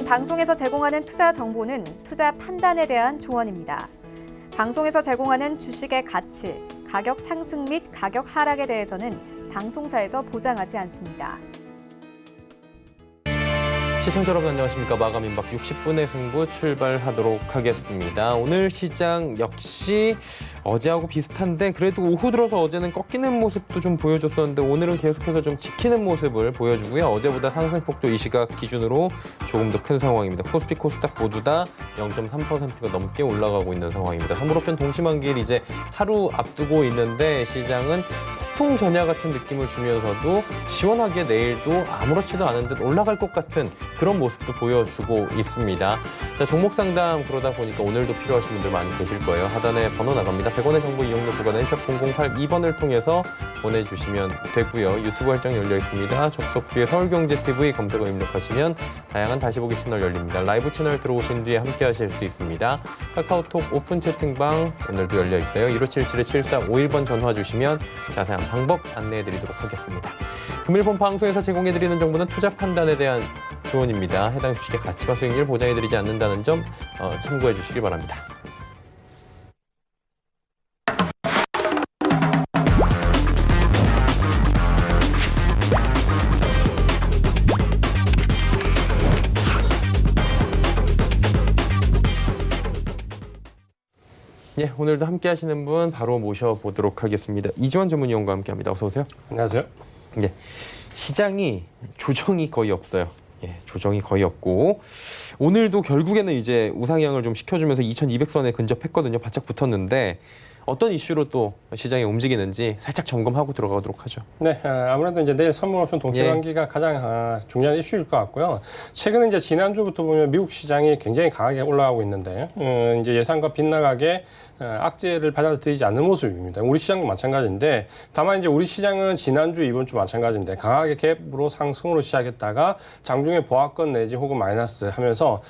방송에서 제공하는 투자 정보는 투자 판단에 대한 조언입니다. 방송에서 제공하는 주식의 가치, 가격 상승 및 가격 하락에 대해서는 방송사에서 보장하지 않습니다. 시청자 여러분 안녕하십니까. 마감 임박 60분의 승부 출발하도록 하겠습니다. 오늘 시장 역시 어제하고 비슷한데 그래도 오후 들어서 어제는 꺾이는 모습도 좀 보여줬었는데 오늘은 계속해서 좀 지키는 모습을 보여주고요. 어제보다 상승폭도 이 시각 기준으로 조금 더 큰 상황입니다. 코스피, 코스닥 모두 다 0.3%가 넘게 올라가고 있는 상황입니다. 선물옵션 동시만기일 이제 하루 앞두고 있는데 시장은 폭풍 전야 같은 느낌을 주면서도 시원하게 내일도 아무렇지도 않은 듯 올라갈 것 같은 그런 모습도 보여주고 있습니다. 자, 종목 상담 그러다 보니까 오늘도 필요하신 분들 많이 계실 거예요. 하단에 번호 나갑니다. 100원의 정보 이용료 부과는 샵 0082번을 통해서 보내주시면 되고요. 유튜브 활짝 열려 있습니다. 접속 뒤에 서울경제TV 검색어 입력하시면 다양한 다시 보기 채널 열립니다. 라이브 채널 들어오신 뒤에 함께 하실 수 있습니다. 카카오톡 오픈 채팅방 오늘도 열려 있어요. 1577-7451번 전화 주시면 자세한 방법 안내해드리도록 하겠습니다. 금일본 방송에서 제공해드리는 정보는 투자 판단에 대한 조언입니다. 해당 주식의 가치와 수익률 보장해드리지 않는다는 점 참고해 주시기 바랍니다. 예, 오늘도 함께 하시는 분 바로 모셔보도록 하겠습니다. 이지원 전문위원과 함께합니다. 어서 오세요. 안녕하세요. 예, 시장이 조정이 거의 없어요. 예, 조정이 거의 없고 오늘도 결국에는 이제 우상향을 좀 시켜주면서 2200선에 근접했거든요. 바짝 붙었는데 어떤 이슈로 또 시장이 움직이는지 살짝 점검하고 들어가도록 하죠. 네, 아무래도 이제 내일 선물옵션 동시만기가 가장 중요한 이슈일 것 같고요. 최근에 이제 지난주부터 보면 미국 시장이 굉장히 강하게 올라가고 있는데 이제 예상과 빗나가게 악재를 받아들이지 않는 모습입니다. 우리 시장도 마찬가지인데 다만 이제 우리 시장은 지난주 이번 주 마찬가지인데 강하게 갭으로 상승으로 시작했다가 장중에 보합권 내지 혹은 마이너스 하면서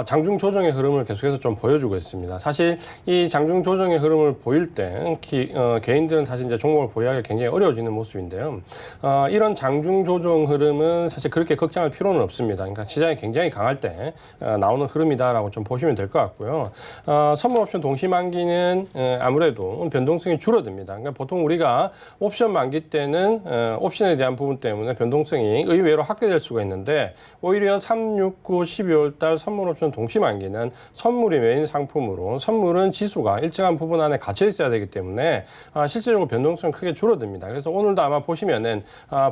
장중 조정의 흐름을 계속해서 좀 보여주고 있습니다. 사실 이 장중 조정의 흐름을 보일 때 개인들은 사실 이제 종목을 보유하기 굉장히 어려워지는 모습인데요. 이런 장중 조정 흐름은 사실 그렇게 걱정할 필요는 없습니다. 그러니까 시장이 굉장히 강할 때 나오는 흐름이다라고 좀 보시면 될 것 같고요. 선물옵션 동시만기는 아무래도 변동성이 줄어듭니다. 그러니까 보통 우리가 옵션 만기 때는 옵션에 대한 부분 때문에 변동성이 의외로 확대될 수가 있는데 오히려 3, 6, 9, 12월 달 선물옵션 동시만기는 선물이 메인 상품으로 선물은 지수가 일정한 부분 안에 갇혀 있어야 되기 때문에 실질적으로 변동성이 크게 줄어듭니다. 그래서 오늘도 아마 보시면은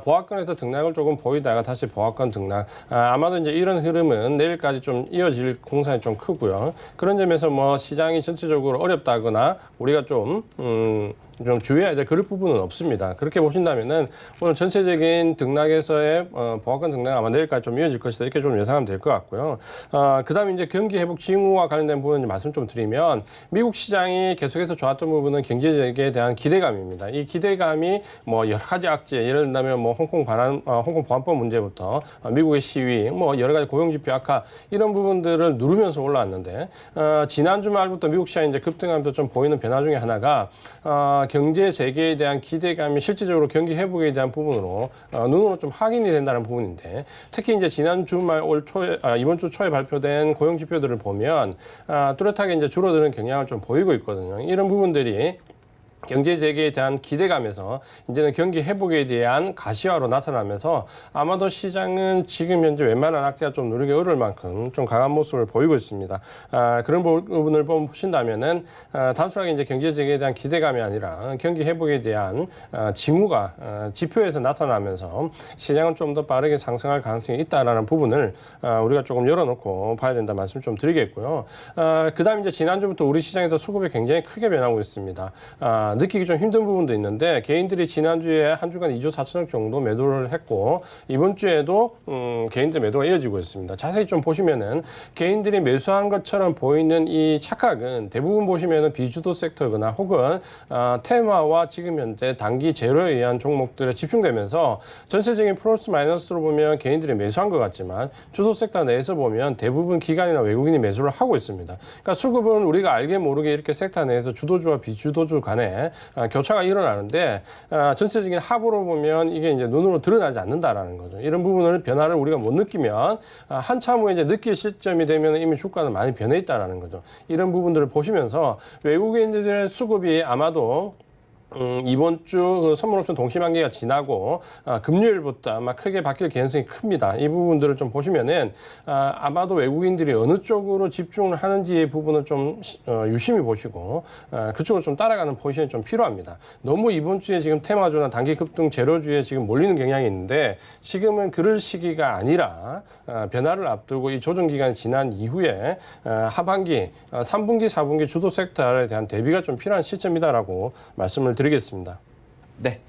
보합권에서 등락을 조금 보이다가 다시 보합권 등락 아마도 이제 이런 흐름은 내일까지 좀 이어질 공산이 좀 크고요. 그런 점에서 뭐 시장이 전체적으로 어렵다거나 우리가 좀 주의해야 될 그럴 부분은 없습니다. 그렇게 보신다면은 오늘 전체적인 등락에서의 보합권 등락 아마 내일까지 좀 이어질 것이다 이렇게 좀 예상하면 될 것 같고요. 그다음에 이제 경기 회복 징후와 관련된 부분 말씀 좀 드리면 미국 시장이 계속해서 좋았던 부분은 경제 재개에 대한 기대감입니다. 이 기대감이 뭐 여러 가지 악재 예를 들면 뭐 홍콩 보안법 문제부터 미국의 시위 뭐 여러 가지 고용 지표 악화 이런 부분들을 누르면서 올라왔는데 지난주 말부터 미국 시장이 이제 급등하면서 좀 보이는 변화 중에 하나가 경제 재개에 대한 기대감이 실질적으로 경기 회복에 대한 부분으로 눈으로 좀 확인이 된다는 부분인데 특히 이제 지난 주말 이번 주 초에 발표된 고용 지표들을 보면 뚜렷하게 이제 줄어드는 경향을 좀 보이고 있거든요. 이런 부분들이 경제 재개에 대한 기대감에서 이제는 경기 회복에 대한 가시화로 나타나면서 아마도 시장은 지금 현재 웬만한 악재가 좀 누르기 어려울 만큼 좀 강한 모습을 보이고 있습니다. 그런 부분을 보신다면은 단순하게 이제 경제 재개에 대한 기대감이 아니라 경기 회복에 대한 징후가 지표에서 나타나면서 시장은 좀 더 빠르게 상승할 가능성이 있다라는 부분을 우리가 조금 열어놓고 봐야 된다 말씀 좀 드리겠고요. 그다음 이제 지난주부터 우리 시장에서 수급이 굉장히 크게 변하고 있습니다. 느끼기 좀 힘든 부분도 있는데 개인들이 지난주에 한 주간 2조 4천억 정도 매도를 했고 이번 주에도 개인들 매도가 이어지고 있습니다. 자세히 좀 보시면은 개인들이 매수한 것처럼 보이는 이 착각은 대부분 보시면은 비주도 섹터거나 혹은 테마와 지금 현재 단기 제로에 의한 종목들에 집중되면서 전체적인 플러스 마이너스로 보면 개인들이 매수한 것 같지만 주도 섹터 내에서 보면 대부분 기관이나 외국인이 매수를 하고 있습니다. 그러니까 수급은 우리가 알게 모르게 이렇게 섹터 내에서 주도주와 비주도주 간에 간의 교차가 일어나는데 전체적인 합으로 보면 이게 이제 눈으로 드러나지 않는다라는 거죠. 이런 부분을 변화를 우리가 못 느끼면 한참 후에 이제 느낄 시점이 되면 이미 주가는 많이 변해 있다라는 거죠. 이런 부분들을 보시면서 외국인들의 수급이 아마도 이번 주 선물옵션 동시만기가 지나고 금요일부터 아마 크게 바뀔 개연성이 큽니다. 이 부분들을 좀 보시면은 아마도 외국인들이 어느 쪽으로 집중을 하는지의 부분을 좀 유심히 보시고 그쪽으로 좀 따라가는 포지션이 좀 필요합니다. 너무 이번 주에 지금 테마주나 단기 급등 제로주에 지금 몰리는 경향이 있는데 지금은 그럴 시기가 아니라 변화를 앞두고 이 조정 기간이 지난 이후에 하반기, 3분기, 4분기 주도 섹터에 대한 대비가 좀 필요한 시점이다라고 말씀을 드리겠습니다. 네.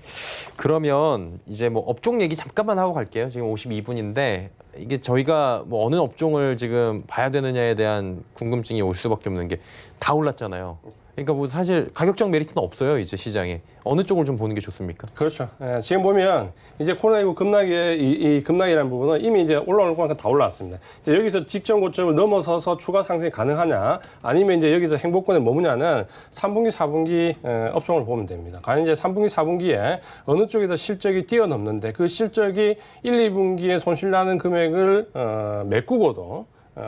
그러면 이제 뭐 업종 얘기 잠깐만 하고 갈게요. 지금 52분인데 이게 저희가 뭐 어느 업종을 지금 봐야 되느냐에 대한 궁금증이 올 수밖에 없는 게 다 올랐잖아요. 그러니까 뭐 사실 가격적 메리트는 없어요. 이제 시장에. 어느 쪽을 좀 보는 게 좋습니까? 그렇죠. 지금 보면 이제 코로나19 급락의 이 급락이라는 부분은 이미 이제 올라오는 거니까 다 올라왔습니다. 이제 여기서 직전 고점을 넘어서서 추가 상승이 가능하냐, 아니면 이제 여기서 행보권에 머무냐는 3분기, 4분기 업종을 보면 됩니다. 과연 이제 3분기, 4분기에 어느 쪽에서 실적이 뛰어넘는데 그 실적이 1, 2분기에 손실나는 금액을 메꾸고도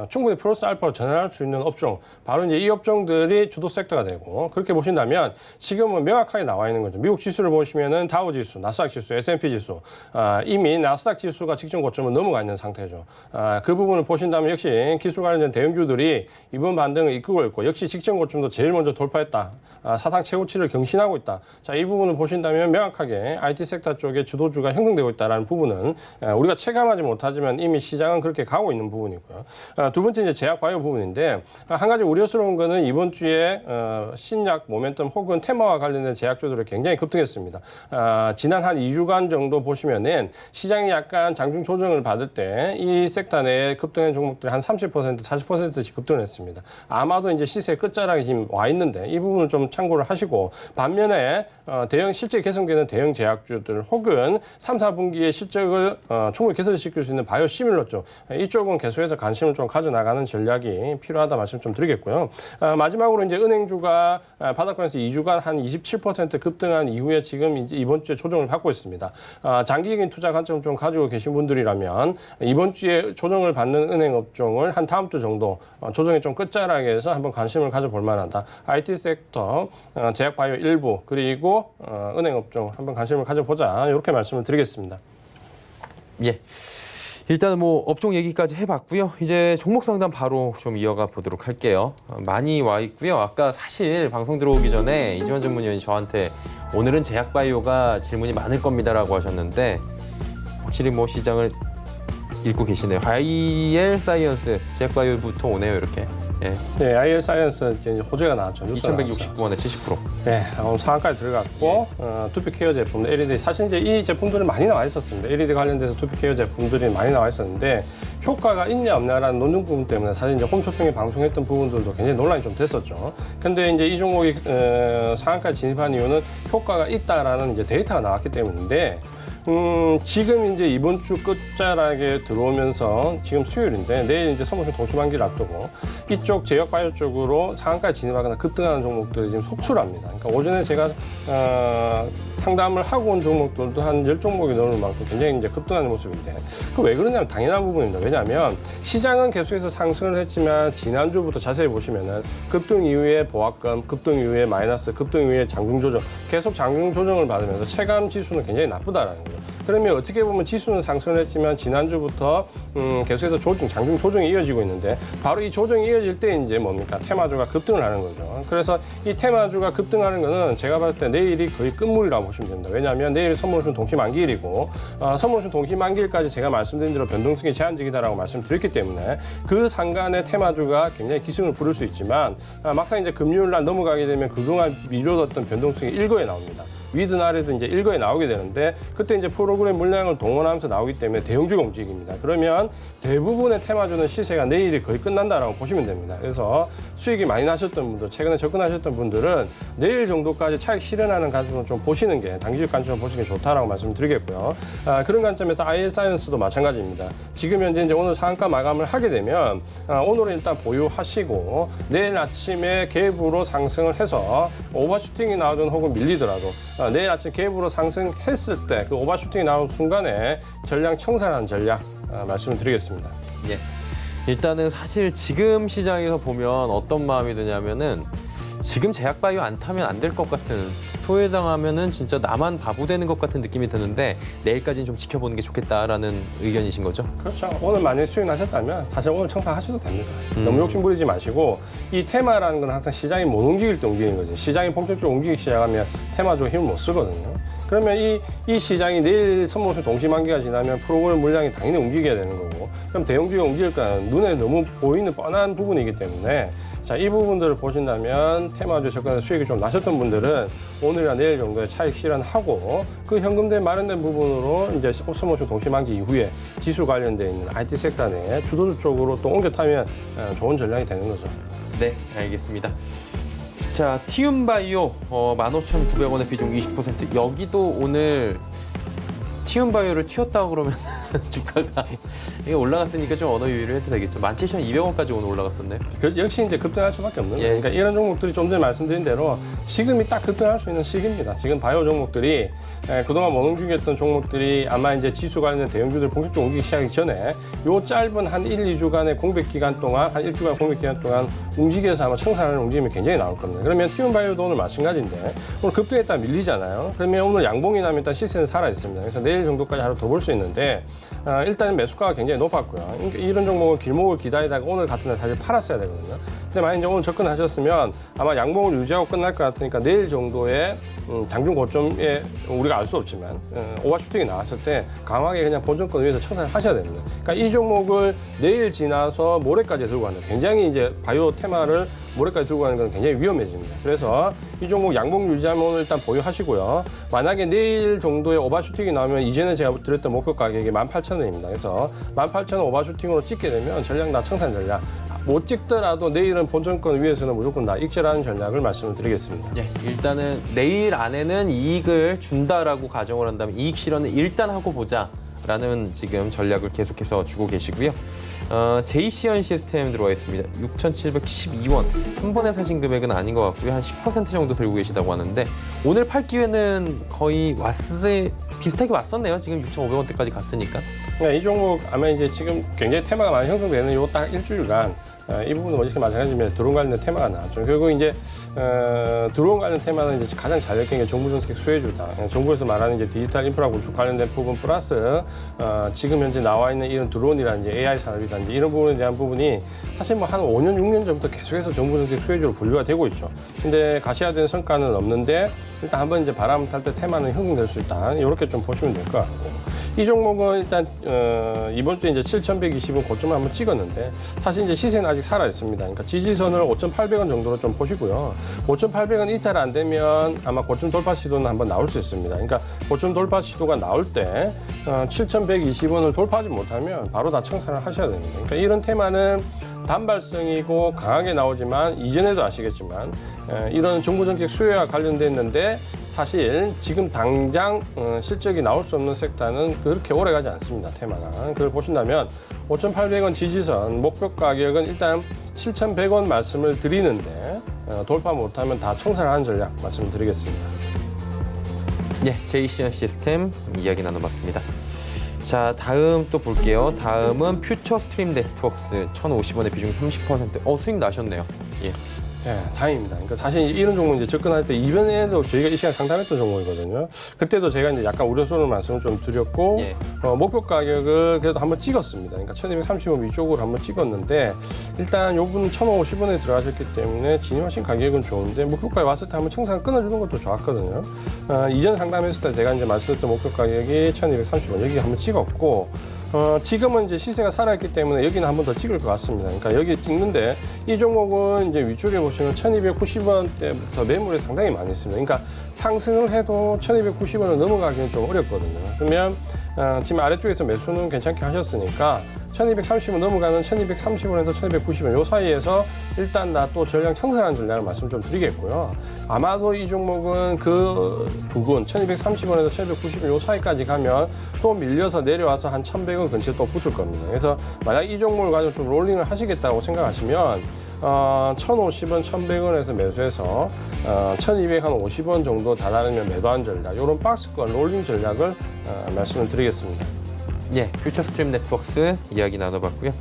충분히 플러스 알파로 전환할 수 있는 업종, 바로 이제 이 업종들이 주도 섹터가 되고, 그렇게 보신다면 지금은 명확하게 나와 있는 거죠. 미국 지수를 보시면은 다우 지수, 나스닥 지수, S&P 지수, 이미 나스닥 지수가 직전 고점을 넘어가 있는 상태죠. 그 부분을 보신다면 역시 기술 관련된 대형주들이 이번 반등을 이끌고 있고, 역시 직전 고점도 제일 먼저 돌파했다. 사상 최고치를 경신하고 있다. 자, 이 부분을 보신다면 명확하게 IT 섹터 쪽에 주도주가 형성되고 있다는 부분은 우리가 체감하지 못하지만 이미 시장은 그렇게 가고 있는 부분이고요. 두 번째 이제 제약 바이오 부분인데, 한 가지 우려스러운 거는 이번 주에 신약 모멘텀 혹은 테마와 관련된 제약주들이 굉장히 급등했습니다. 지난 한 2주간 정도 보시면은 시장이 약간 장중 조정을 받을 때 이 섹터 내에 급등한 종목들이 한 30%, 40%씩 급등을 했습니다. 아마도 이제 시세 끝자락에 지금 와 있는데 이 부분을 좀 참고를 하시고, 반면에 대형 실제 개선되는 대형 제약주들 혹은 3, 4분기에 실적을 충분히 개선시킬 수 있는 바이오 시밀러 쪽, 이쪽은 계속해서 관심을 좀 가져나가는 전략이 필요하다 말씀 좀 드리겠고요. 마지막으로 이제 은행주가 바닥권에서 2주간 한 27% 급등한 이후에 지금 이제 이번 주에 조정을 받고 있습니다. 장기적인 투자 관점 좀 가지고 계신 분들이라면 이번 주에 조정을 받는 은행 업종을 한 다음 주 정도 조정이 좀 끝자락에서 한번 관심을 가져볼 만하다. IT 섹터, 제약 바이오 일부, 그리고 은행 업종 한번 관심을 가져보자. 이렇게 말씀을 드리겠습니다. 예. 일단은 뭐 업종 얘기까지 해봤고요. 이제 종목 상담 바로 좀 이어가 보도록 할게요. 많이 와 있고요. 아까 사실 방송 들어오기 전에 이지원 전문위원이 저한테 오늘은 제약바이오가 질문이 많을 겁니다라고 하셨는데 확실히 뭐 시장을 읽고 계시네요. IL 사이언스 제약바이오부터 오네요. 이렇게. 예. 네, IL 사이언스 이제 호재가 나왔죠. 2,169원에 70%. 네, 오늘 상한가에 들어갔고, 두피 케어 제품, LED. 사실 이제 이 제품들은 많이 나와 있었습니다. LED 관련돼서 두피 케어 제품들이 많이 나와 있었는데, 효과가 있냐 없냐라는 논증 부분 때문에 사실 이제 홈쇼핑에 방송했던 부분들도 굉장히 논란이 좀 됐었죠. 근데 이제 이 종목이 상한가에 진입한 이유는 효과가 있다라는 이제 데이터가 나왔기 때문인데, 지금 이제 이번 주 끝자락에 들어오면서 지금 수요일인데 내일 이제 선물쇼 동시만기를 앞두고 이쪽 제약 바이오 쪽으로 상한가에 진입하거나 급등하는 종목들이 지금 속출합니다. 그러니까 오전에 제가 상담을 하고 온 종목들도 한 10종목이 넘을 만큼 굉장히 이제 급등하는 모습인데, 그 왜 그러냐면 당연한 부분입니다. 왜냐하면 시장은 계속해서 상승을 했지만 지난주부터 자세히 보시면은 급등 이후에 보합금, 급등 이후에 마이너스, 급등 이후에 장중 조정, 계속 장중 조정을 받으면서 체감 지수는 굉장히 나쁘다라는 거죠. 그러면 어떻게 보면 지수는 상승을 했지만 지난주부터 계속해서 장중 조정이 이어지고 있는데, 바로 이 조정이 이어질 때 이제 뭡니까? 테마주가 급등을 하는 거죠. 그래서 이 테마주가 급등하는 거는 제가 봤을 때 내일이 거의 끝물이라고 보시면 됩니다. 왜냐하면 내일 선물옵션 동시만기일이고, 선물옵션 동시만기일까지 제가 말씀드린 대로 변동성이 제한적이다라고 말씀드렸기 때문에 그 상간의 테마주가 굉장히 기승을 부릴 수 있지만, 막상 이제 금요일 날 넘어가게 되면 그동안 미뤄뒀던 변동성이 일거에 나옵니다. 위든 아래든 이제 일거에 나오게 되는데 그때 이제 프로그램 물량을 동원하면서 나오기 때문에 대형주가 움직입니다. 그러면 대부분의 테마주는 시세가 내일이 거의 끝난다라고 보시면 됩니다. 그래서 수익이 많이 나셨던 분들, 최근에 접근하셨던 분들은 내일 정도까지 차익 실현하는 관점을 좀 보시는 게 단기적 관점을 보시는 게 좋다라고 말씀드리겠고요. 그런 관점에서 IS사이언스도 마찬가지입니다. 지금 현재 이제 오늘 상한가 마감을 하게 되면 오늘은 일단 보유하시고 내일 아침에 갭으로 상승을 해서 오버슈팅이 나오든 혹은 밀리더라도 내일 아침 갭으로 상승했을 때 그 오버슈팅이 나오는 순간에 전량 청산하는 전략 말씀을 드리겠습니다. 예. 일단은 사실 지금 시장에서 보면 어떤 마음이 드냐면은 지금 제약바이오 안 타면 안 될 것 같은, 소외당하면은 진짜 나만 바보 되는 것 같은 느낌이 드는데 내일까지는 좀 지켜보는 게 좋겠다라는 의견이신 거죠? 그렇죠. 오늘 만약에 수익 나셨다면 사실 오늘 청산하셔도 됩니다. 너무 욕심 부리지 마시고 이 테마라는 건 항상 시장이 못 움직일 때 움직이는 거죠. 시장이 본격적으로 움직이기 시작하면 테마도 힘을 못 쓰거든요. 그러면 이 시장이 내일 선물없이 동시만기가 지나면 프로그램 물량이 당연히 움직여야 되는 거고 그럼 대형주가 움직일까 눈에 너무 보이는 뻔한 부분이기 때문에 자, 이 부분들을 보신다면 테마주 접근해서 수익이 좀 나셨던 분들은 오늘이나 내일 정도에 차익 실현하고 그 현금된 마련된 부분으로 이제 선물없이 동시만기 이후에 지수 관련돼 있는 IT 섹터 내 주도주 쪽으로 또 옮겨 타면 좋은 전략이 되는 거죠. 네, 알겠습니다. 자, 티움바이오 15,900원의 비중 20%. 여기도 오늘 티움바이오를 튀었다고 그러면 주가가 이게 올라갔으니까 좀 언어 유의를 해도 되겠죠. 17,200원까지 오늘 올라갔었네요. 역시 이제 급등할 수밖에 없는 거예요. 예. 그러니까 이런 종목들이 좀 전에 말씀드린 대로 지금이 딱 급등할 수 있는 시기입니다. 지금 바이오 종목들이 그동안 못 움직였던 종목들이 아마 이제 지수 관련된 대형주들 본격적으로 움직이기 시작하기 전에 요 짧은 한 1, 2주간의 공백 기간 동안 한 1주간 공백 기간 동안 움직여서 아마 청산하는 움직임이 굉장히 나올 겁니다. 그러면 티움바이오도 오늘 마찬가지인데 오늘 급등했다 밀리잖아요. 그러면 오늘 양봉이 나면 일단 시세는 살아 있습니다. 그래서 내일 정도까지 하루 더 볼 수 있는데 일단 매수가가 굉장히 높았고요. 그러니까 이런 종목은 길목을 기다리다가 오늘 같은 날 사실 팔았어야 되거든요. 근데 만약 이제 오늘 접근하셨으면 아마 양봉을 유지하고 끝날 것 같으니까 내일 정도의 장중 고점에 우리가 알 수 없지만 오버슈팅이 나왔을 때 강하게 그냥 본전권 위에서 청산을 하셔야 됩니다. 그러니까 이 종목을 내일 지나서 모레까지 들고 가는 굉장히 이제 바이오 테마를 모레까지 들고 가는 건 굉장히 위험해집니다. 그래서 이 종목 양봉 유지하면 오늘 일단 보유하시고요. 만약에 내일 정도의 오버슈팅이 나오면 이전에 제가 드렸던 목표 가격이 18,000원입니다. 그래서 18,000원 오버슈팅으로 찍게 되면 전략 나 청산 전략. 못 찍더라도 내일은 본전권 위에서는 무조건 나 익절하는 전략을 말씀을 드리겠습니다. 예, 일단은 내일 안에는 이익을 준다라고 가정을 한다면 이익 실현을 일단 하고 보자라는 지금 전략을 계속해서 주고 계시고요. JC현 시스템 들어와 있습니다. 6,712원. 한 번에 사신 금액은 아닌 것 같고요. 한 10% 정도 들고 계시다고 하는데 오늘 팔 기회는 거의 비슷하게 왔었네요. 지금 6,500원대까지 갔으니까. 네, 이 종목 아마 이제 지금 굉장히 테마가 많이 형성되는 요 딱 일주일간 이 부분은 어저께 마찬가지지만 드론 관련 테마가 나왔죠. 결국 이제 드론 관련 테마는 이제 가장 잘 잡힌 게 정부 정책 수혜주다. 정부에서 말하는 이제 디지털 인프라 구축 관련된 부분 플러스 지금 현재 나와 있는 이런 드론이라든지 AI 산업이라든지 이런 부분에 대한 부분이 사실 뭐 한 5년, 6년 전부터 계속해서 정부 정책 수혜주로 분류가 되고 있죠. 근데 가시화된 성과는 없는데 일단 한번 이제 바람 탈 때 테마는 형성될 수 있다. 이렇게 좀 보시면 될 것 같고. 이 종목은 일단 이번 주에 이제 7,120원 고점을 한번 찍었는데 사실 이제 시세는 아직 살아 있습니다. 그러니까 지지선을 5,800원 정도로 좀 보시고요. 5,800원 이탈 안 되면 아마 고점 돌파 시도는 한번 나올 수 있습니다. 그러니까 고점 돌파 시도가 나올 때 7,120원을 돌파하지 못하면 바로 다 청산을 하셔야 됩니다. 그러니까 이런 테마는 단발성이고 강하게 나오지만 이전에도 아시겠지만 이런 정부 정책 수혜와 관련돼 있는데 사실 지금 당장 실적이 나올 수 없는 섹터는 그렇게 오래 가지 않습니다. 테마가. 그걸 보신다면 5,800원 지지선 목표 가격은 일단 7,100원 말씀을 드리는데 돌파 못하면 다 청산을 하는 전략 말씀을 드리겠습니다. 예, JC현 시스템 이야기 나눠봤습니다. 자, 다음 또 볼게요. 다음은 퓨처 스트림 네트워크스 1,050원의 비중 30%. 수익 나셨네요. 예. 네, 다행입니다. 그러니까 사실 이런 종목 이제 접근할 때 이번에도 저희가 이 시간 상담했던 종목이거든요. 그때도 제가 이제 약간 우려스러운 말씀을 좀 드렸고, 예. 목표 가격을 그래도 한번 찍었습니다. 그러니까 1,230원 위쪽으로 한번 찍었는데, 일단 요 분은 1,050원에 들어가셨기 때문에 진입하신 가격은 좋은데, 목표가에 왔을 때 한번 청산 끊어주는 것도 좋았거든요. 이전 상담했을 때 제가 이제 말씀드렸던 목표 가격이 1,230원 여기 한번 찍었고, 지금은 이제 시세가 살아있기 때문에 여기는 한 번 더 찍을 것 같습니다. 그러니까 여기 찍는데 이 종목은 이제 위쪽에 보시면 보시면 1290원대부터 매물이 상당히 많이 있습니다. 그러니까 상승을 해도 1290원을 넘어가기는 좀 어렵거든요. 그러면 지금 아래쪽에서 매수는 괜찮게 하셨으니까 1230원 넘어가는 1230원에서 1290원 이 사이에서 일단 나 또 전량 청산하는 전략을 말씀 좀 드리겠고요. 아마도 이 종목은 그 부근 1230원에서 1290원 이 사이까지 가면 또 밀려서 내려와서 한 1100원 근처에 또 붙을 겁니다. 그래서 만약 이 종목을 가지고 좀 롤링을 하시겠다고 생각하시면 1,050원, 1,100원에서 매수해서 1,250원 정도 달하면 매도한 전략, 이런 박스권 롤링 전략을 말씀을 드리겠습니다. 예, 퓨처 스트림 네트워크스 이야기 나눠봤고요.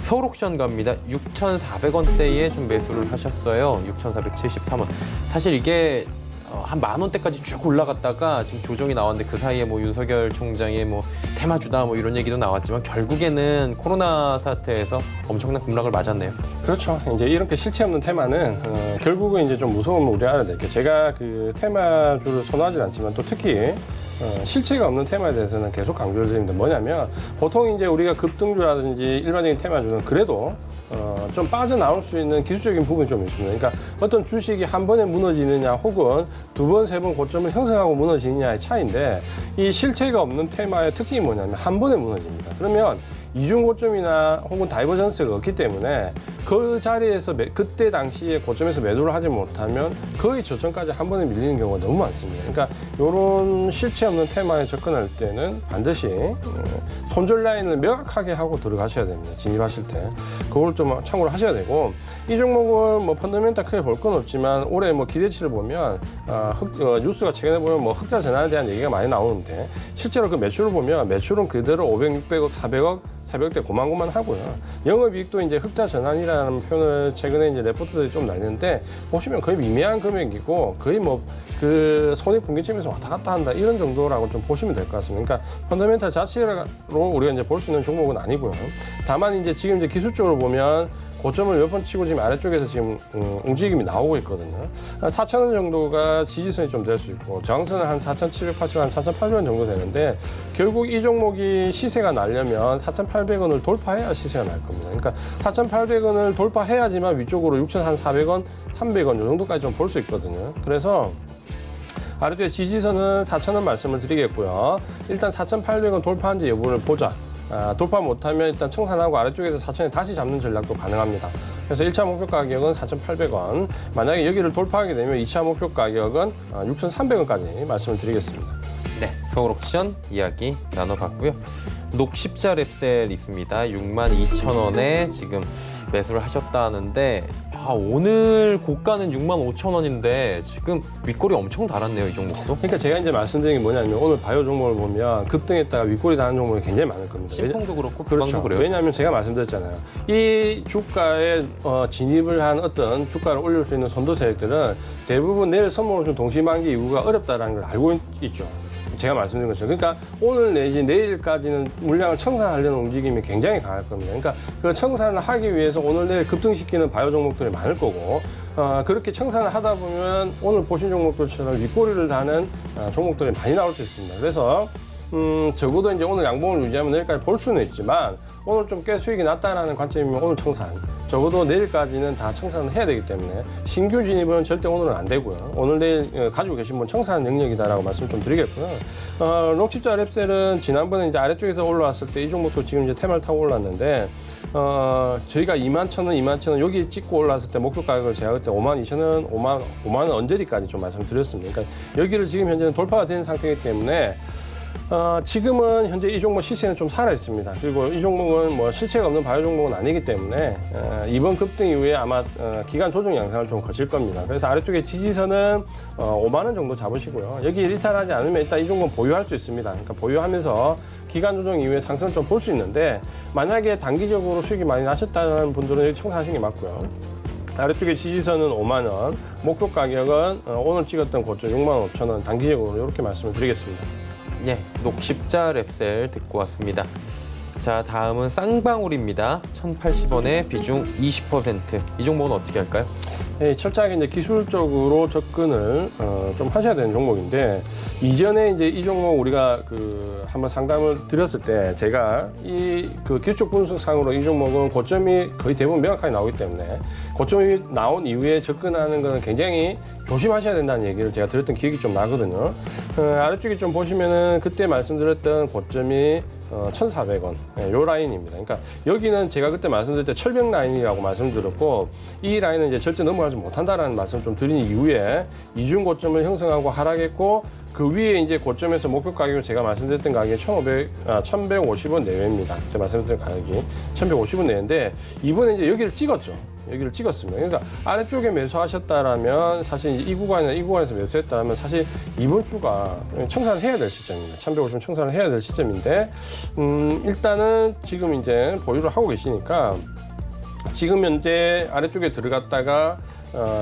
서울 옥션 갑니다. 6,400원대에 좀 매수를 하셨어요. 6,473원. 사실 이게 한 10,000원대까지 쭉 올라갔다가 지금 조정이 나왔는데 그 사이에 뭐 윤석열 총장의 뭐 테마주다 뭐 이런 얘기도 나왔지만 결국에는 코로나 사태에서 엄청난 급락을 맞았네요. 그렇죠. 이제 이렇게 실체 없는 테마는 결국은 이제 좀 무서움을 우리 알아야 될 게, 제가 그 테마주를 선호하지 않지만 또 특히 실체가 없는 테마에 대해서는 계속 강조를 드립니다. 뭐냐면 보통 이제 우리가 급등주라든지 일반적인 테마주는 그래도 좀 빠져나올 수 있는 기술적인 부분이 좀 있습니다. 그러니까 어떤 주식이 한 번에 무너지느냐 혹은 두 번, 세 번 고점을 형성하고 무너지느냐의 차이인데, 이 실체가 없는 테마의 특징이 뭐냐면 한 번에 무너집니다. 그러면 이중 고점이나 혹은 다이버전스가 없기 때문에 그 자리에서 그때 당시에 고점에서 매도를 하지 못하면 거의 저점까지 한 번에 밀리는 경우가 너무 많습니다. 그러니까 이런 실체 없는 테마에 접근할 때는 반드시 손절 라인을 명확하게 하고 들어가셔야 됩니다. 진입하실 때 그걸 좀 참고를 하셔야 되고, 이 종목을 뭐 펀더멘탈 크게 볼 건 없지만 올해 뭐 기대치를 보면 뉴스가 최근에 보면 뭐 흑자 전환에 대한 얘기가 많이 나오는데, 실제로 그 매출을 보면 매출은 그대로 500, 600억, 400억 새벽대 고만고만 하고요. 영업이익도 이제 흑자 전환이라는 표현을 최근에 이제 레포트들이 좀 날리는데, 보시면 거의 미미한 금액이고 거의 뭐 그 손익분기점에서 왔다 갔다 한다 이런 정도라고 좀 보시면 될 것 같습니다. 그러니까 펀더멘탈 자체로 우리가 이제 볼 수 있는 종목은 아니고요. 다만 이제 지금 이제 기술적으로 보면 고점을 몇 번 치고 지금 아래쪽에서 지금 움직임이 나오고 있거든요. 4,000원 정도가 지지선이 좀 될 수 있고, 저항선은 한 4,700, 8,000원, 한 4,800원 정도 되는데, 결국 이 종목이 시세가 나려면 4,800원을 돌파해야 시세가 날 겁니다. 그러니까 4,800원을 돌파해야지만 위쪽으로 6,400원, 300원 이 정도까지 좀 볼 수 있거든요. 그래서 아래쪽에 지지선은 4,000원 말씀을 드리겠고요. 일단 4,800원 돌파한지 여부를 보자. 돌파 못하면 일단 청산하고 아래쪽에서 4,000원 다시 잡는 전략도 가능합니다. 그래서 1차 목표 가격은 4,800원. 만약에 여기를 돌파하게 되면 2차 목표 가격은 6,300원까지 말씀을 드리겠습니다. 네, 서울 옥션 이야기 나눠봤고요. 녹십자 랩셀 있습니다. 62,000원에 지금 매수를 하셨다는데, 오늘 고가는 65,000원인데 지금 윗골이 엄청 달았네요, 이 종목도. 그러니까 제가 이제 말씀드린 게 뭐냐면, 오늘 바이오 종목을 보면 급등했다가 윗골이 다는 종목이 굉장히 많을 겁니다. 신풍도 그렇고 그방도 그렇죠. 그래요. 왜냐하면 제가 말씀드렸잖아요. 이 주가에 진입을 한 어떤 주가를 올릴 수 있는 선도 세력들은 대부분 내일 선물옵션 동시만기 이후가 어렵다는 걸 알고 있죠. 제가 말씀드린 것처럼. 그러니까 오늘 내지 내일까지는 물량을 청산하려는 움직임이 굉장히 강할 겁니다. 그러니까 그 청산을 하기 위해서 오늘 내일 급등시키는 바이오 종목들이 많을 거고, 그렇게 청산을 하다 보면 오늘 보신 종목들처럼 윗꼬리를 다는 종목들이 많이 나올 수 있습니다. 그래서 적어도 이제 오늘 양봉을 유지하면 내일까지 볼 수는 있지만, 오늘 좀 꽤 수익이 낮다라는 관점이면 오늘 청산, 적어도 내일까지는 다 청산을 해야 되기 때문에 신규 진입은 절대 오늘은 안 되고요. 오늘 내일 가지고 계신 분 청산 영역이다라고 말씀 좀 드리겠고요. 녹십자 랩셀은 지난번에 이제 아래쪽에서 올라왔을 때 이 종목도 지금 이제 테마를 타고 올랐는데, 저희가 21,000원, 21,000원 여기 찍고 올라왔을 때 목표 가격을 제가 그때 52,000원, 5만원 언저리까지 좀 말씀드렸습니다. 그러니까 여기를 지금 현재는 돌파가 된 상태이기 때문에 지금은 현재 이 종목 시세는 좀 살아 있습니다. 그리고 이 종목은 뭐 실체가 없는 바이오 종목은 아니기 때문에 이번 급등 이후에 아마 기간 조정 양상을 좀 거칠 겁니다. 그래서 아래쪽에 지지선은 5만 원 정도 잡으시고요. 여기 일탈하지 않으면 일단 이 종목은 보유할 수 있습니다. 그러니까 보유하면서 기간 조정 이후에 상승을 좀 볼 수 있는데, 만약에 단기적으로 수익이 많이 나셨다는 분들은 여기 청산하시는 게 맞고요. 아래쪽에 지지선은 5만 원, 목표 가격은 오늘 찍었던 고점 65,000원, 단기적으로 이렇게 말씀을 드리겠습니다. 예, 녹십자 랩셀 듣고 왔습니다. 자, 다음은 쌍방울입니다. 1,080원에 비중 20%. 이 종목은 어떻게 할까요? 철저하게 이제 기술적으로 접근을 좀 하셔야 되는 종목인데, 이전에 이제 이 종목 우리가 한번 상담을 드렸을 때 제가 그 기술적 분석상으로 이 종목은 고점이 거의 대부분 명확하게 나오기 때문에 고점이 나온 이후에 접근하는 것은 굉장히 조심하셔야 된다는 얘기를 제가 드렸던 기억이 좀 나거든요. 아래쪽에 좀 보시면은 그때 말씀드렸던 고점이 1,400원 요 라인입니다. 그러니까 여기는 제가 그때 말씀드릴 때 철벽 라인이라고 말씀드렸고, 이 라인은 이제 절대 넘어가지 못한다라는 말씀 좀 드린 이후에 이중 고점을 형성하고 하락했고, 그 위에 이제 고점에서 목표 가격을 제가 말씀드렸던 가격이 1,150원 내외입니다. 그때 말씀드린 가격이 1,150원 내외인데, 이번에 이제 여기를 찍었죠. 여기를 찍었습니다. 그러니까 아래쪽에 매수하셨다라면, 사실 이 구간에서 매수했다면 사실 이번 주가 청산을 해야 될 시점입니다. 1,150원 청산을 해야 될 시점인데, 일단은 지금 이제 보유를 하고 계시니까 지금 현재 아래쪽에 들어갔다가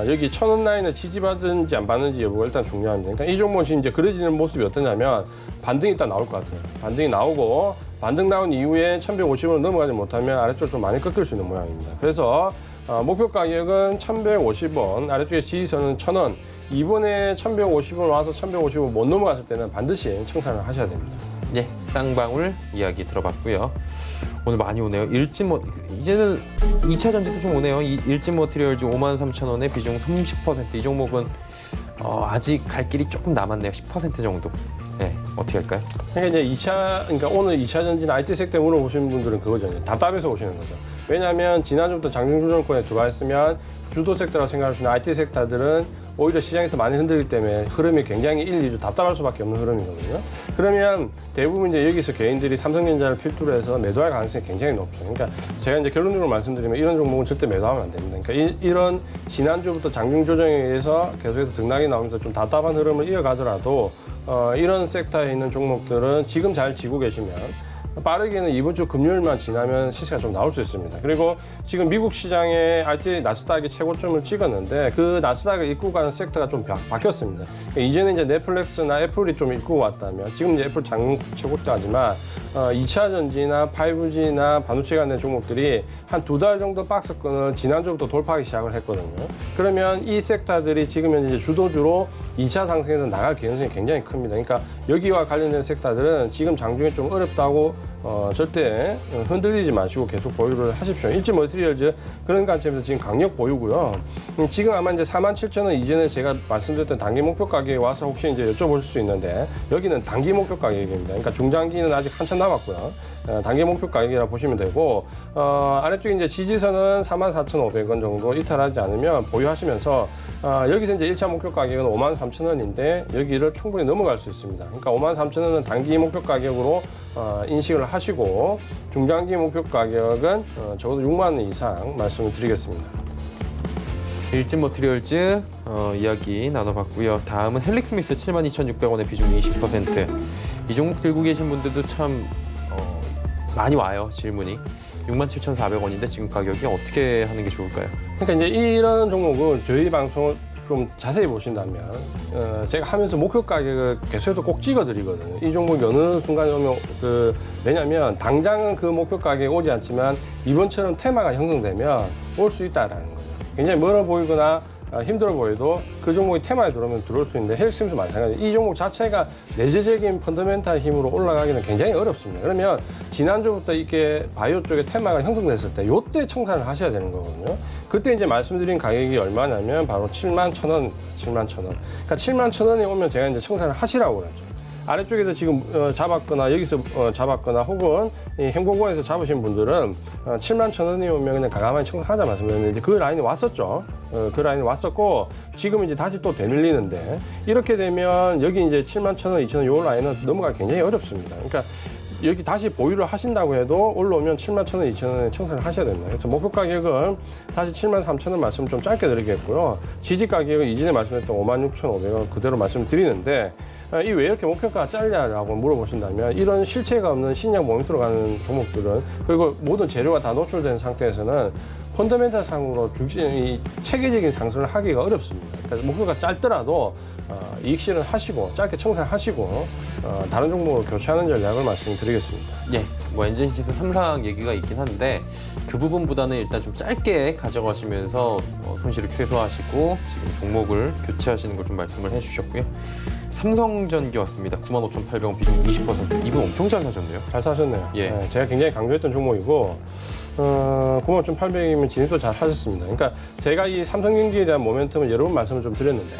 여기 1,000원 라인을 지지받는지 안 받는지 여부가 일단 중요합니다. 그러니까 이 종목이 이제 그려지는 모습이 어떠냐면, 반등이 일단 나올 것 같아요. 반등이 나오고, 반등 나온 이후에 1,150원을 넘어가지 못하면 아래쪽으로 좀 많이 꺾일 수 있는 모양입니다. 그래서 목표 가격은 1,150원, 아래쪽에 지지선은 1,000원. 이번에 1,150원 와서 1,150원 못 넘어갔을 때는 반드시 청산을 하셔야 됩니다. 예, 쌍방울 이야기 들어봤고요. 오늘 많이 오네요. 이제는 2차 전지도 좀 오네요. 일진 머티리얼즈 53,000원에 비중 30%. 이 종목은 아직 갈 길이 조금 남았네요. 10% 정도. 네, 어떻게 할까요? 그러니까 이제 그러니까 오늘 2차 전지나 IT 섹터 물어보시는 분들은 그거죠. 답답해서 오시는 거죠. 왜냐하면 지난주부터 장중조정권에 들어와 있으면 주도 섹터라고 생각하시는 IT 섹터들은 오히려 시장에서 많이 흔들리기 때문에 흐름이 굉장히 1, 2주 답답할 수밖에 없는 흐름이거든요. 그러면 대부분 이제 여기서 개인들이 삼성전자를 필두로 해서 매도할 가능성이 굉장히 높죠. 그러니까 제가 이제 결론적으로 말씀드리면 이런 종목은 절대 매도하면 안 됩니다. 그러니까 이런 지난주부터 장중 조정에 의해서 계속해서 등락이 나오면서 좀 답답한 흐름을 이어가더라도 이런 섹터에 있는 종목들은 지금 잘 지고 계시면 빠르게는 이번 주 금요일만 지나면 시세가 좀 나올 수 있습니다. 그리고 지금 미국 시장의 IT 나스닥이 최고점을 찍었는데, 그 나스닥을 이끌고 가는 섹터가 좀 바뀌었습니다. 그러니까 이제는 이제 넷플릭스나 애플이 좀 이끌고 왔다면, 지금 이제 애플 장 최고가지만 2차 전지나 5G나 반도체 관련 종목들이 한 2달 정도 박스권을 지난주부터 돌파하기 시작을 했거든요. 그러면 이 섹터들이 지금 현재 주도주로 2차 상승에서 나갈 가능성이 굉장히 큽니다. 그러니까 여기와 관련된 섹터들은 지금 장중에 좀 어렵다고 절대 흔들리지 마시고 계속 보유를 하십시오. 일진 머티리얼즈 그런 관점에서 지금 강력 보유고요. 지금 아마 이제 47,000원 이전에 제가 말씀드렸던 단기 목표 가격에 와서 혹시 이제 여쭤볼 수 있는데, 여기는 단기 목표 가격입니다. 그러니까 중장기는 아직 한참 남았고요. 단기 목표 가격이라 보시면 되고, 아래쪽에 이제 지지선은 44,500원 정도 이탈하지 않으면 보유하시면서, 여기서 이제 1차 목표 가격은 53,000원인데 여기를 충분히 넘어갈 수 있습니다. 그러니까 53,000원은 단기 목표 가격으로 인식을 하시고, 중장기 목표 가격은 적어도 6만 원 이상 말씀을 드리겠습니다. 일진 머티리얼즈 이야기 나눠봤고요. 다음은 헬릭스미스 72,600원에 비중 20%. 이 종목 들고 계신 분들도 참 많이 와요, 질문이. 67,400원인데 지금 가격이 어떻게 하는 게 좋을까요? 그러니까 이제 이런 종목은 저희 방송을 좀 자세히 보신다면 제가 하면서 목표 가격을 계속해서 꼭 찍어드리거든요. 이 종목이 어느 순간에 오면 왜냐하면 당장은 그 목표 가격이 오지 않지만 이번처럼 테마가 형성되면 올 수 있다라는 거죠. 굉장히 멀어 보이거나 힘들어 보여도 그 종목이 테마에 들어오면 들어올 수 있는데, 헬스팀도 마찬가지예요. 이 종목 자체가 내재적인 펀더멘탈 힘으로 올라가기는 굉장히 어렵습니다. 그러면 지난주부터 이렇게 바이오 쪽에 테마가 형성됐을 때 이때 청산을 하셔야 되는 거거든요. 그때 이제 말씀드린 가격이 얼마냐면 바로 71,000원. 그러니까 71,000원이 오면 제가 이제 청산을 하시라고 그랬죠. 아래쪽에서 지금 잡았거나 여기서 잡았거나 혹은 이 행보고에서 잡으신 분들은 71,000원이 오면 그냥 가만히 청산하자 말씀드렸는데, 그 라인이 왔었죠. 그 라인이 왔었고 지금 이제 다시 또 되밀리는데, 이렇게 되면 여기 이제 71,000원, 2,000원 요 라인은 넘어가기 굉장히 어렵습니다. 그러니까 여기 다시 보유를 하신다고 해도 올라오면 71,000원, 2,000원에 청산을 하셔야 됩니다. 그래서 목표 가격은 다시 73,000원 말씀을 좀 짧게 드리겠고요. 지지 가격은 이전에 말씀드렸던 56,500원 그대로 말씀드리는데, 이 왜 이렇게 목표가가 짧냐라고 물어보신다면, 이런 실체가 없는 신약 모멘트로 가는 종목들은, 그리고 모든 재료가 다 노출된 상태에서는 펀더멘탈 상으로 주식이 체계적인 상승을 하기가 어렵습니다. 그래서 목표가 짧더라도 이익 실현하시고 짧게 청산하시고 다른 종목으로 교체하는 전략을 말씀드리겠습니다. 예, 뭐 엔진 시스 3상 얘기가 있긴 한데 그 부분보다는 일단 좀 짧게 가져가시면서 손실을 최소화하시고 지금 종목을 교체하시는 걸 좀 말씀을 해주셨고요. 삼성전기 왔습니다. 95,800원 비중 20%. 이분 엄청 잘 사셨네요. 잘 사셨네요. 예. 네, 제가 굉장히 강조했던 종목이고 95,800이면 진입도 잘 하셨습니다. 그러니까 제가 이 삼성전기에 대한 모멘텀을 여러 번 말씀을 좀 드렸는데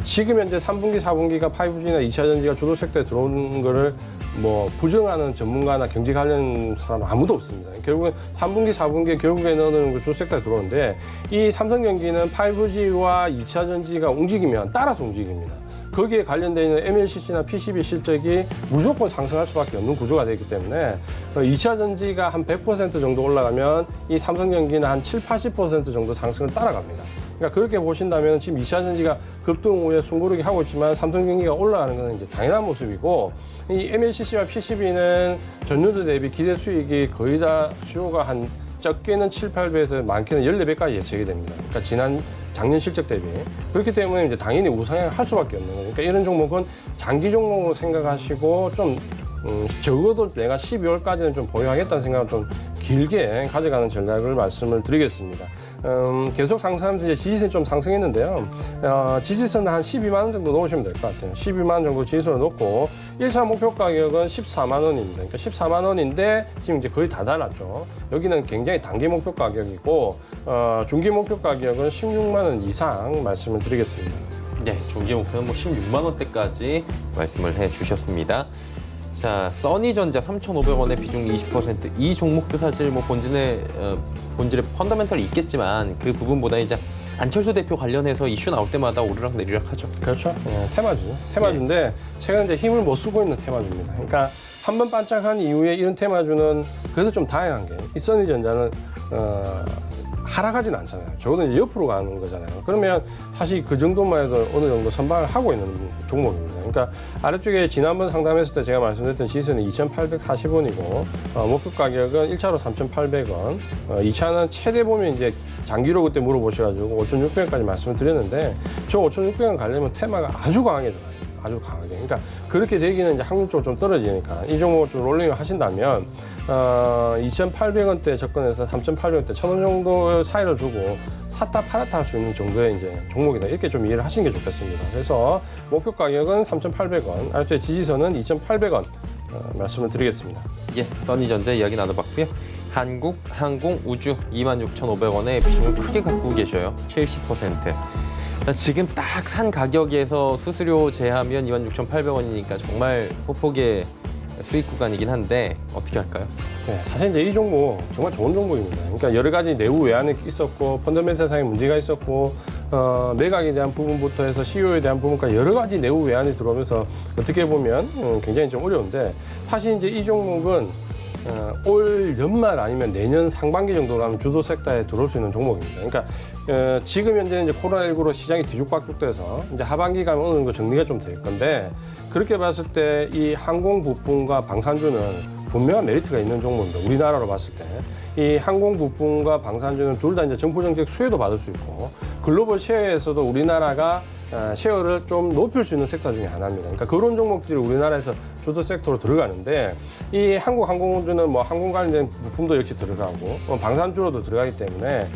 지금 현재 3분기, 4분기가 5G나 2차 전지가 주도 섹터에 들어오는 거를 뭐 부정하는 전문가나 경제 관련 사람은 아무도 없습니다. 결국은 3분기, 4분기에 결국에는 주도 섹터에 들어오는데 이 삼성전기는 5G와 2차 전지가 움직이면 따라서 움직입니다. 거기에 관련되어 있는 MLCC나 PCB 실적이 무조건 상승할 수밖에 없는 구조가 되기 때문에 2차 전지가 한 100% 정도 올라가면 이 삼성전기는 한 7, 80% 정도 상승을 따라갑니다. 그러니까 그렇게 보신다면 지금 2차 전지가 급등 후에 숨고르기 하고 있지만 삼성전기가 올라가는 것은 이제 당연한 모습이고 이 MLCC와 PCB는 전년도 대비 기대 수익이 거의 다 수요가 한 적게는 7, 8배에서 많게는 14배까지 예측이 됩니다. 그러니까 작년 실적 대비. 그렇기 때문에 이제 당연히 우상향을 할 수밖에 없는 거예요. 그러니까 이런 종목은 장기 종목으로 생각하시고 좀 적어도 내가 12월까지는 좀 보유하겠다는 생각을 좀 길게 가져가는 전략을 말씀을 드리겠습니다. 계속 상승하면서 이제 지지선이 좀 상승했는데요. 지지선은 한 12만 원 정도 놓으시면 될 것 같아요. 12만 원 정도 지지선을 놓고 1차 목표 가격은 14만 원입니다. 그러니까 14만 원인데 지금 이제 거의 다 달았죠. 여기는 굉장히 단기 목표 가격이고 중기 목표 가격은 16만 원 이상 말씀을 드리겠습니다. 네, 중기 목표는 뭐 16만 원대까지 말씀을 해주셨습니다. 자, 써니전자 3,500원에 비중 20%. 이 종목도 사실 뭐 본질의 펀더멘털이 있겠지만 그 부분보다 이제 안철수 대표 관련해서 이슈 나올 때마다 오르락 내리락 하죠. 그렇죠. 테마주죠. 테마주인데 최근 이제 힘을 못 쓰고 있는 테마주입니다. 그러니까 한 번 반짝한 이후에 이런 테마주는 그래도 좀 다양한 게 이 써니전자는 하락하진 않잖아요. 적어도 이제 옆으로 가는 거잖아요. 그러면 사실 그 정도만 해도 어느 정도 선방을 하고 있는 종목입니다. 그러니까 아래쪽에 지난번 상담했을 때 제가 말씀드렸던 지수는 2,840원이고 목표 가격은 1차로 3,800원, 2차는 최대 보면 이제 장기로 그때 물어보셔가지고 5,600원까지 말씀을 드렸는데 저 5,600원 가려면 테마가 아주 강하게 들어가요. 아주 강하게. 그러니까 그렇게 되기는 이제 항공 쪽으로 좀 떨어지니까 이 종목을 좀 롤링을 하신다면 2,800원대 접근해서 3,800원대 1,000원 정도 사이를 두고 샀다 팔았다 할 수 있는 정도의 이제 종목이다. 이렇게 좀 이해를 하시는 게 좋겠습니다. 그래서 목표 가격은 3,800원, 아래쪽에 지지선은 2,800원 말씀을 드리겠습니다. 예, 써니전자 이야기 나눠봤고요. 한국 항공 우주 26,500원에 비중을 크게 갖고 계셔요. 70%. 지금 딱 산 가격에서 수수료 제하면 26,800원이니까 정말 소폭의 수익 구간이긴 한데 어떻게 할까요? 네, 사실 이제 이 종목 정말 좋은 종목입니다. 그러니까 여러 가지 내부 외환이 있었고 펀더멘털상의 문제가 있었고 매각에 대한 부분부터 해서 CEO에 대한 부분까지 여러 가지 내부 외환이 들어오면서 어떻게 보면 굉장히 좀 어려운데 사실 이제 이 종목은 올 연말 아니면 내년 상반기 정도 가면 주도 섹터에 들어올 수 있는 종목입니다. 그러니까 지금 현재는 이제 코로나19로 시장이 뒤죽박죽돼서 이제 하반기 가면 어느 정도 정리가 좀 될 건데 그렇게 봤을 때 이 항공 부품과 방산주는 분명한 메리트가 있는 종목입니다. 우리나라로 봤을 때 이 항공 부품과 방산주는 둘 다 이제 정부 정책 수혜도 받을 수 있고 글로벌 쉐어에서도 우리나라가 쉐어를 좀 높일 수 있는 섹터 중에 하나입니다. 그러니까 그런 종목들이 우리나라에서 주도 섹터로 들어가는데 이 한국 항공주는 뭐 항공 관련된 부품도 역시 들어가고 방산주로도 들어가기 때문에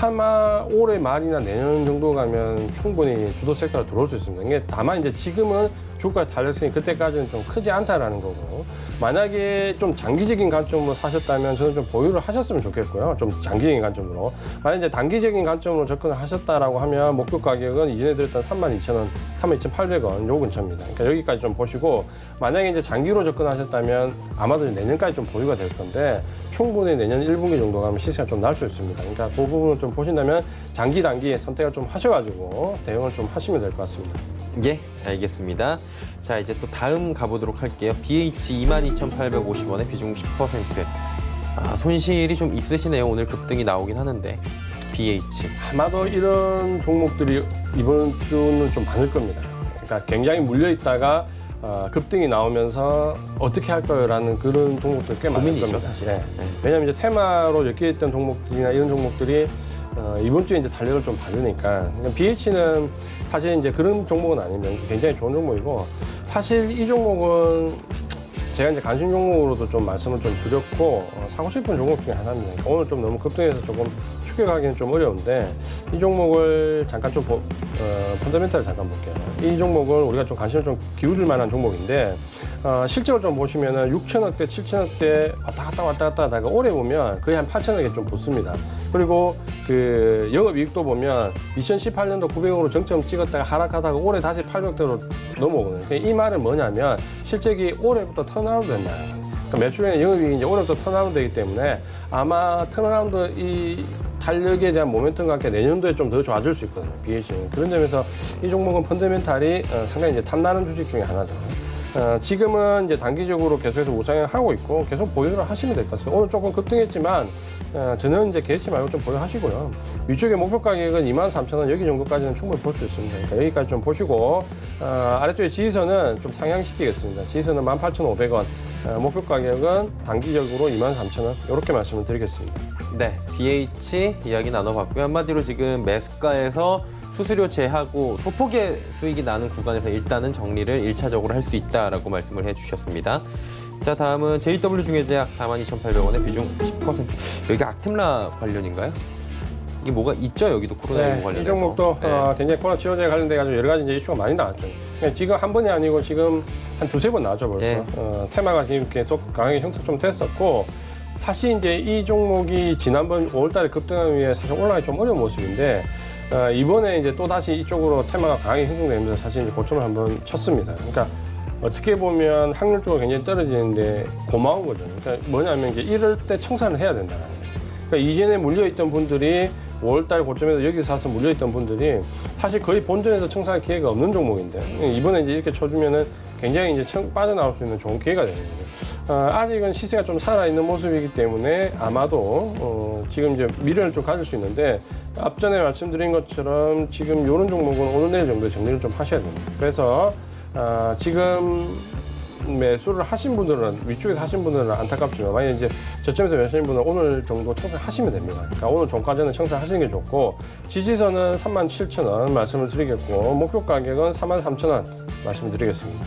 아마 올해 말이나 내년 정도 가면 충분히 주도 섹터로 들어올 수 있습니다. 이게 다만 이제 지금은 주가가 달렸으니 그때까지는 좀 크지 않다라는 거고 만약에 좀 장기적인 관점으로 사셨다면 저는 좀 보유를 하셨으면 좋겠고요. 좀 장기적인 관점으로. 만약 이제 단기적인 관점으로 접근을 하셨다라고 하면 목표 가격은 이전에 드렸던 32,000원, 32,800원 요 근처입니다. 그러니까 여기까지 좀 보시고 만약에 이제 장기로 접근하셨다면 아마도 내년까지 좀 보유가 될 건데 충분히 내년 1분기 정도 가면 시세가 좀 날 수 있습니다. 그러니까 그 부분을 좀 보신다면 장기, 단기 선택을 좀 하셔가지고 대응을 좀 하시면 될 것 같습니다. 예, 알겠습니다. 자, 이제 또 다음 가보도록 할게요. BH 22,850원에 비중 10%. 손실이 좀 있으시네요. 오늘 급등이 나오긴 하는데. BH. 아마도 이런 종목들이 이번 주는 좀 많을 겁니다. 그러니까 굉장히 물려있다가 급등이 나오면서 어떻게 할까요라는 그런 종목들 꽤 많을 고민이죠, 겁니다. 사실. 네. 왜냐하면 이제 테마로 엮여있던 종목들이나 이런 종목들이 이번 주에 이제 탄력을 좀 받으니까 BH는 사실 이제 그런 종목은 아니면 굉장히 좋은 종목이고 사실 이 종목은 제가 이제 관심 종목으로도 좀 말씀을 좀 드렸고 사고 싶은 종목 중에 하나입니다. 그러니까 오늘 좀 너무 급등해서 조금 추격하기는 좀 어려운데 이 종목을 잠깐 좀 펀더멘탈을 잠깐 볼게요. 이 종목은 우리가 좀 관심을 좀 기울일 만한 종목인데 실제로 좀 보시면은 6천억대, 7천억대 왔다 갔다 하다가 올해 보면 거의 한 8천억에 좀 붙습니다. 그리고 그 영업이익도 보면 2018년도 900억으로 정점 찍었다가 하락하다가 올해 다시 800억대로 넘어오거든요. 그러니까 이 말은 뭐냐면 실적이 올해부터 턴어라운드 됐나요? 그러니까 매출이나 영업이익이 이제 올해부터 턴어라운드 되기 때문에 아마 턴어라운드 이 탄력에 대한 모멘텀과 함께 내년도에 좀 더 좋아질 수 있거든요. BH는. 그런 점에서 이 종목은 펀더멘탈이 상당히 이제 탐나는 주식 중에 하나죠. 지금은 이제 단기적으로 계속해서 우상향 하고 있고 계속 보유를 하시면 될 것 같습니다. 오늘 조금 급등했지만 저는 이제 개의치 말고 좀 보유하시고요. 위쪽에 목표 가격은 23,000원 여기 정도까지는 충분히 볼 수 있습니다. 그러니까 여기까지 좀 보시고 아래쪽에 지지선은 좀 상향시키겠습니다. 지지선은 18,500원, 목표 가격은 단기적으로 23,000원 이렇게 말씀을 드리겠습니다. 네, BH 이야기 나눠봤고요. 한마디로 지금 매수가에서 수수료 제하고 소폭의 수익이 나는 구간에서 일단은 정리를 1차적으로 할 수 있다라고 말씀을 해주셨습니다. 자, 다음은 JW 중해제약 42,800원의 비중 10%. 여기가 악템라 관련인가요? 이게 뭐가 있죠? 여기도 코로나19 관련해서. 이 종목도 네. 굉장히 코로나 치료제 관련돼 가지고 여러 가지 이제 이슈가 많이 나왔죠. 그러니까 지금 한 번이 아니고 지금 한 두세 번 나왔죠 벌써. 네. 테마가 지금 계속 강하게 형성 좀 됐었고 사실 이제 이 종목이 지난번 5월달에 급등한 후에 사실 올라가기 좀 어려운 모습인데 이번에 이제 또 다시 이쪽으로 테마가 강하게 형성되면서 사실 이제 고점을 한번 쳤습니다. 그러니까 어떻게 보면 확률적으로 굉장히 떨어지는데 고마운 거죠. 그러니까 뭐냐면 이제 이럴 때 청산을 해야 된다는 거예요. 그러니까 이전에 물려있던 분들이 5월달 고점에서 여기서 사서 물려있던 분들이 사실 거의 본전에서 청산할 기회가 없는 종목인데 이번에 이제 이렇게 쳐주면은 굉장히 이제 빠져나올 수 있는 좋은 기회가 되는 거죠. 아직은 시세가 좀 살아있는 모습이기 때문에 아마도 지금 이제 미래를 좀 가질 수 있는데 앞전에 말씀드린 것처럼 지금 이런 종목은 오늘 내일 정도에 정리를 좀 하셔야 됩니다. 그래서 지금 매수를 하신 분들은 위쪽에서 하신 분들은 안타깝지만 만약에 이제 저점에서 매수하신 분은 오늘 정도 청산하시면 됩니다. 그러니까 오늘 종가전은 청산하시는 게 좋고 지지선은 37,000원 말씀을 드리겠고 목표 가격은 43,000원 말씀을 드리겠습니다.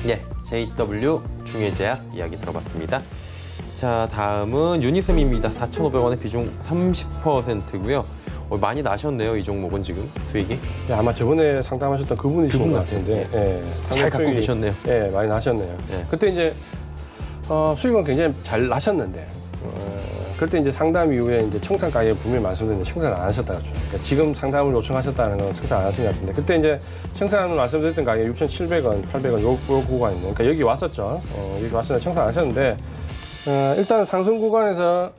예, JW 중해제약 이야기 들어봤습니다. 자, 다음은 유니스미입니다. 4,500원의 비중 30%고요. 많이 나셨네요, 이 종목은 지금 수익이. 네, 아마 저번에 상담하셨던 그분이신 것 같은데 잘 갖고 계셨네요. 예, 많이 나셨네요. 네. 그때 이제 수익은 굉장히 잘 나셨는데 그때 이제 상담 이후에 이제 청산 가격 분명히 말씀드렸는데 청산 안 하셨다고 했죠. 그러니까 지금 상담을 요청하셨다는 건 청산 안 하신 것 같은데 그때 이제 청산을 말씀드렸던 가격이 6,700원, 800원 요 구간인데 그러니까 여기 왔었죠. 여기 왔었는데 청산 안 하셨는데 일단 상승 구간에서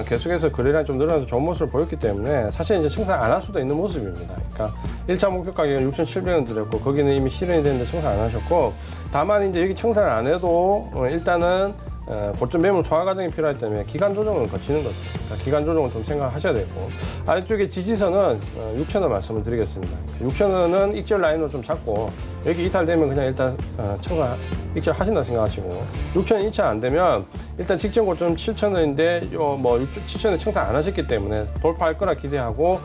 계속해서 거래량이 좀 늘어나서 좋은 모습을 보였기 때문에 사실 이제 청산 안 할 수도 있는 모습입니다. 그러니까 1차 목표 가격은 6,700원 드렸고 거기는 이미 실현이 됐는데 청산 안 하셨고 다만 이제 여기 청산 안 해도 일단은 고점 매물 소화 과정이 필요하기 때문에 기간 조정을 거치는 거죠. 그러니까 기간 조정을 좀 생각하셔야 되고 아래쪽에 지지선은 6,000원 말씀을 드리겠습니다. 6,000원은 익절 라인으로 좀 잡고 여기 이탈되면 그냥 일단 청산 익절 하신다 생각하시고 6,000원 2차 안 되면 일단 직전 고점 7,000원인데 뭐 7,000원 청산 안 하셨기 때문에 돌파할 거라 기대하고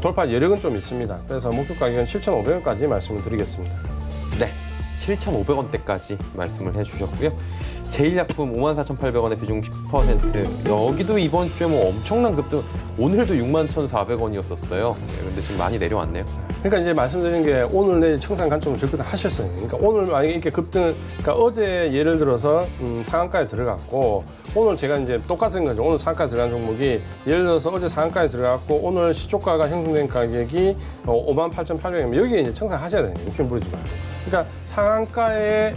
돌파 여력은 좀 있습니다. 그래서 목표 가격은 7,500원까지 말씀을 드리겠습니다. 네, 7,500원대까지 말씀을 해주셨고요. 제일약품 54,800원의 비중 10%. 여기도 이번 주에 뭐 엄청난 급등. 오늘도 61,400원이었었어요. 네, 근데 지금 많이 내려왔네요. 그러니까 이제 말씀드린 게 오늘 내일 청산 관점을 접근 하셨어요. 그러니까 오늘 만약에 이렇게 급등, 그러니까 어제 예를 들어서 상한가에 들어갔고 오늘 제가 이제 똑같은 거죠. 오늘 상한가에 들어간 종목이 예를 들어서 어제 상한가에 들어갔고 오늘 시초가가 형성된 가격이 58,800원. 여기에 이제 청산하셔야 돼요. 욕심 부리지 말고. 그러니까 상한가에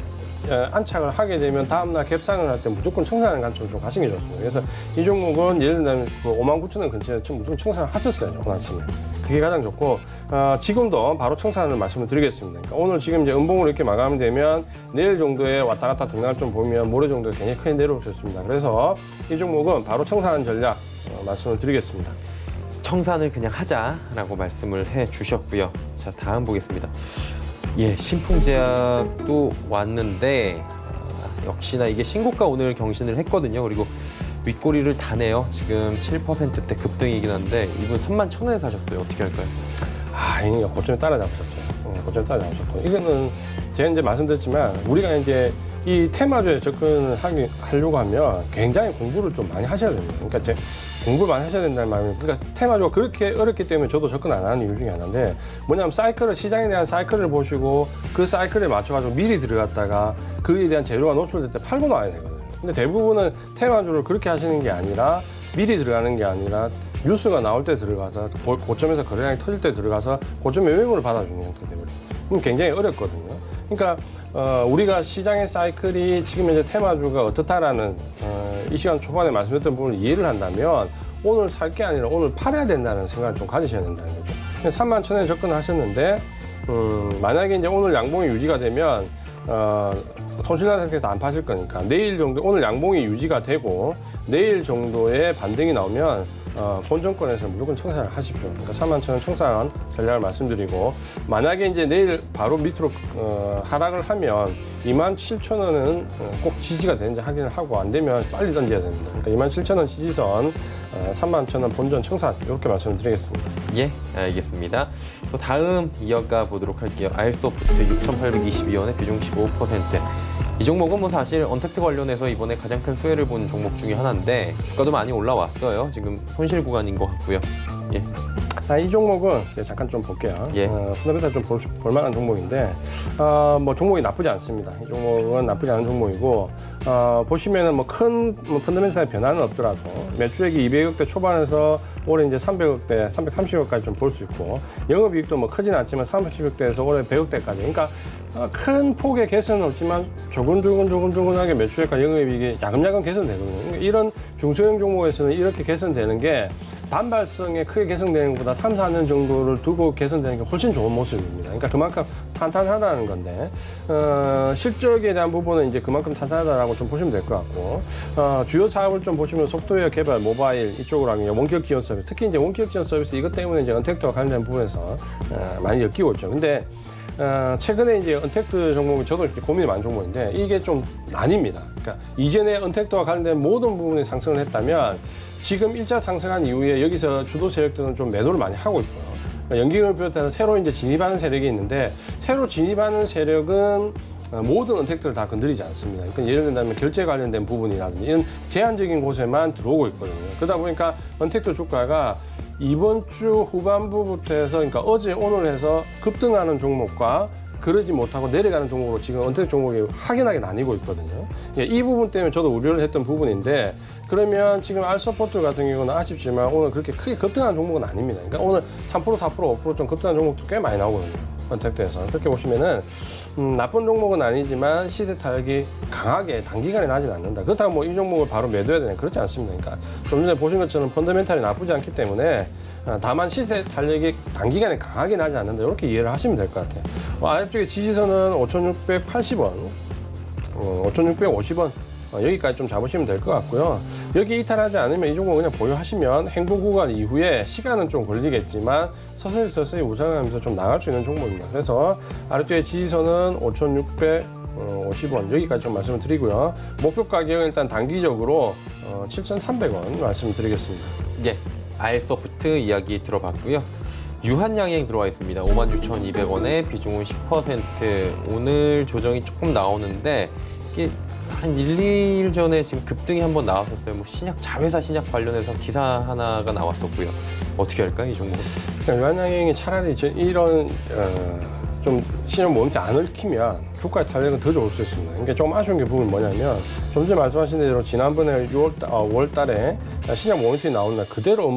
안착을 하게 되면 다음날 갭상을 할 때 무조건 청산하는 관점으로 좀 가시는 게 좋습니다. 그래서 이 종목은 예를 들면 59,000원 근처에 무조건 청산을 하셨어요. 오늘 아침에. 그게 가장 좋고 지금도 바로 청산을 말씀을 드리겠습니다. 그러니까 오늘 지금 이제 음봉으로 이렇게 마감이 되면 내일 정도에 왔다 갔다 등락을 좀 보면 모레 정도에 굉장히 크게 내려올 수 있습니다. 그래서 이 종목은 바로 청산하는 전략 말씀을 드리겠습니다. 청산을 그냥 하자라고 말씀을 해주셨고요. 자, 다음 보겠습니다. 예, 신풍제약도 왔는데 역시나 이게 신고가 오늘 경신을 했거든요. 그리고 윗꼬리를 다네요. 지금 7%대 급등이긴 한데 이분 31,000원에 사셨어요. 어떻게 할까요? 이거 고점에 따라잡으셨죠. 고점에 따라잡으셨고 이거는 제가 이제 말씀드렸지만 우리가 이제 이 테마주에 접근을 하려고 하면 굉장히 공부를 좀 많이 하셔야 됩니다. 그러니까 공부를 많이 하셔야 된다는 말은 그러니까 테마주가 그렇게 어렵기 때문에 저도 접근 안 하는 이유 중에 하나인데 뭐냐면 사이클을 시장에 대한 사이클을 보시고 그 사이클에 맞춰가지고 미리 들어갔다가 그에 대한 재료가 노출될 때 팔고 나와야 되거든요. 근데 대부분은 테마주를 그렇게 하시는 게 아니라 미리 들어가는 게 아니라 뉴스가 나올 때 들어가서 고점에서 거래량이 터질 때 들어가서 고점 매매물을 받아주는 형태가 되거든요. 그럼 굉장히 어렵거든요. 그러니까 우리가 시장의 사이클이 지금 현재 테마주가 어떻다라는 이 시간 초반에 말씀드렸던 부분을 이해를 한다면 오늘 살 게 아니라 오늘 팔아야 된다는 생각을 좀 가지셔야 된다는 거죠. 31,000원에 접근하셨는데 만약에 이제 오늘 양봉이 유지가 되면 손실난 상태에서 안 파실 거니까 내일 정도 오늘 양봉이 유지가 되고 내일 정도의 반등이 나오면 본정권에서 무조건 청산을 하십시오. 그러니까 31,000원 청산 전략을 말씀드리고 만약에 이제 내일 바로 밑으로 하락을 하면 27,000원은 꼭 지지가 되는지 확인을 하고 안 되면 빨리 던져야 됩니다. 그러니까 27,000원 지지선 31,000원 본전 청산 이렇게 말씀을 드리겠습니다. 예, 알겠습니다. 또 다음 이어가 보도록 할게요. 아일소프트 6,822원에 비중 15%. 이 종목은 뭐 사실 언택트 관련해서 이번에 가장 큰 수혜를 본 종목 중에 하나인데 주가도 많이 올라왔어요. 지금 손실 구간인 것 같고요. 예. 이 종목은 잠깐 좀 볼게요. 예. 펀더멘탈 좀 볼만한 종목인데 뭐 종목이 나쁘지 않습니다. 이 종목은 나쁘지 않은 종목이고 보시면은 뭐 큰 펀더멘탈의 변화는 없더라도 매출액이 200억대 초반에서 올해 이제 300억대, 330억까지 좀 볼 수 있고 영업이익도 뭐 크진 않지만 330억대에서 올해 100억대까지. 그러니까 큰 폭의 개선은 없지만 조금조금하게 매출액과 영업이익이 야금야금 개선되거든요. 그러니까 이런 중소형 종목에서는 이렇게 개선되는 게 단발성에 크게 개선되는 것보다 3, 4년 정도를 두고 개선되는 게 훨씬 좋은 모습입니다. 그러니까 그만큼 탄탄하다는 건데 실적에 대한 부분은 이제 그만큼 탄탄하다라고 좀 보시면 될 것 같고 주요 사업을 좀 보시면 소프트웨어 개발, 모바일 이쪽으로 하면 원격 지원 서비스, 특히 이제 원격 지원 서비스 이것 때문에 이제 언택트와 관련된 부분에서 많이 엮이고 있죠. 근데 최근에 이제 언택트 종목이 저도 고민이 많은 종목인데 이게 좀 나뉩니다. 그러니까 이전에 언택트와 관련된 모든 부분이 상승을 했다면 지금 일자 상승한 이후에 여기서 주도 세력들은 좀 매도를 많이 하고 있고요. 연기금을 비롯해서 새로 이제 진입하는 세력이 있는데 새로 진입하는 세력은 모든 언택트를 다 건드리지 않습니다. 그러니까 예를 들면 결제 관련된 부분이라든지 이런 제한적인 곳에만 들어오고 있거든요. 그러다 보니까 언택트 주가가 이번 주 후반부부터 해서 그러니까 어제 오늘 해서 급등하는 종목과 그러지 못하고 내려가는 종목으로 지금 언택트 종목이 확연하게 나뉘고 있거든요. 이 부분 때문에 저도 우려를 했던 부분인데 그러면 지금 알서포트 같은 경우는 아쉽지만 오늘 그렇게 크게 급등하는 종목은 아닙니다. 그러니까 오늘 3%, 4%, 5% 좀 급등하는 종목도 꽤 많이 나오거든요. 언택트에서. 그렇게 보시면은 나쁜 종목은 아니지만 시세 타격이 강하게 단기간에 나진 않는다. 그렇다고 뭐 이 종목을 바로 매도해야 되는 그렇지 않습니다. 그러니까 좀 전에 보신 것처럼 펀더멘탈이 나쁘지 않기 때문에 다만 시세 탄력이 단기간에 강하게 나지 않는다. 이렇게 이해를 하시면 될 것 같아요. 아래쪽에 지지선은 5,680원, 5,650원 여기까지 좀 잡으시면 될 것 같고요. 여기 이탈하지 않으면 이 종목 그냥 보유하시면 행보 구간 이후에 시간은 좀 걸리겠지만 서서히 우상하면서 좀 나갈 수 있는 종목입니다. 그래서 아래쪽에 지지선은 5,650원 여기까지 좀 말씀을 드리고요. 목표 가격은 일단 단기적으로 7,300원 말씀을 드리겠습니다. 예. 아일소프트 이야기 들어봤고요. 유한양행 들어와 있습니다. 56,200원에 비중은 10%. 오늘 조정이 조금 나오는데 이게 한 1, 2일 전에 지금 급등이 한번 나왔었어요. 뭐 자회사 신약 관련해서 기사 하나가 나왔었고요. 어떻게 할까요, 이 종목은? 유한양행이 차라리 이런 좀 신용 모멘트 안 얽히면 주가의 탄력은 더 좋을 수 있습니다. 그러니까 좀 아쉬운 게 부분이 뭐냐면 좀 전에 말씀하신 대로 지난번에 5월 달에 신약 모멘트가 나오는 날 그대로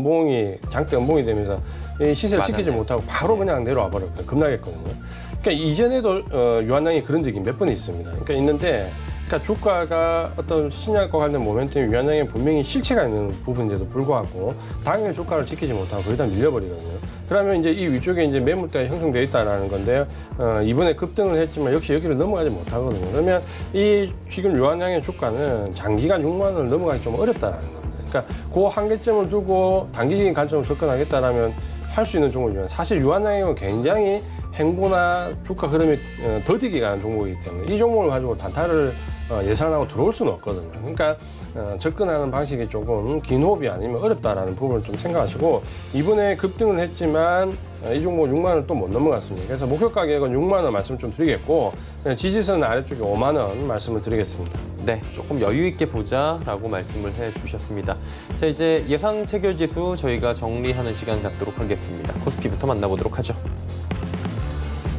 장대 음봉이 되면서 이 시세를 지키지 못하고 바로 그냥 내려와 버렸거든요. 급락했거든요. 그러니까 이전에도 유한양이 그런 적이 몇 번 있습니다. 그러니까 있는데 그러니까 주가가 어떤 신약과 관련된 모멘텀이 유한양에 분명히 실체가 있는 부분인데도 불구하고 당일 주가를 지키지 못하고 거의 다 밀려버리거든요. 그러면 이제 이 위쪽에 이제 매물대가 형성되어 있다라는 건데 이번에 급등을 했지만 역시 여기를 넘어가지 못하거든요. 그러면 이 지금 유한양의 주가는 장기간 6만 원을 넘어가기 좀 어렵다라는 겁니다. 그러니까 그 한계점을 두고 단기적인 관점으로 접근하겠다라면 할 수 있는 종목이면 사실 유한양은 굉장히 행보나 주가 흐름이 더디게 가는 종목이기 때문에 이 종목을 가지고 단타를 예상하고 들어올 수는 없거든요. 그러니까 접근하는 방식이 조금 긴 호흡이 아니면 어렵다라는 부분을 좀 생각하시고 이번에 급등을 했지만 이 종목 6만 원을 또 못 넘어갔습니다. 그래서 목표 가격은 6만 원 말씀 좀 드리겠고 지지선 아래쪽에 5만 원 말씀을 드리겠습니다. 네, 조금 여유 있게 보자라고 말씀을 해주셨습니다. 자, 이제 예상 체결 지수 저희가 정리하는 시간 갖도록 하겠습니다. 코스피부터 만나보도록 하죠.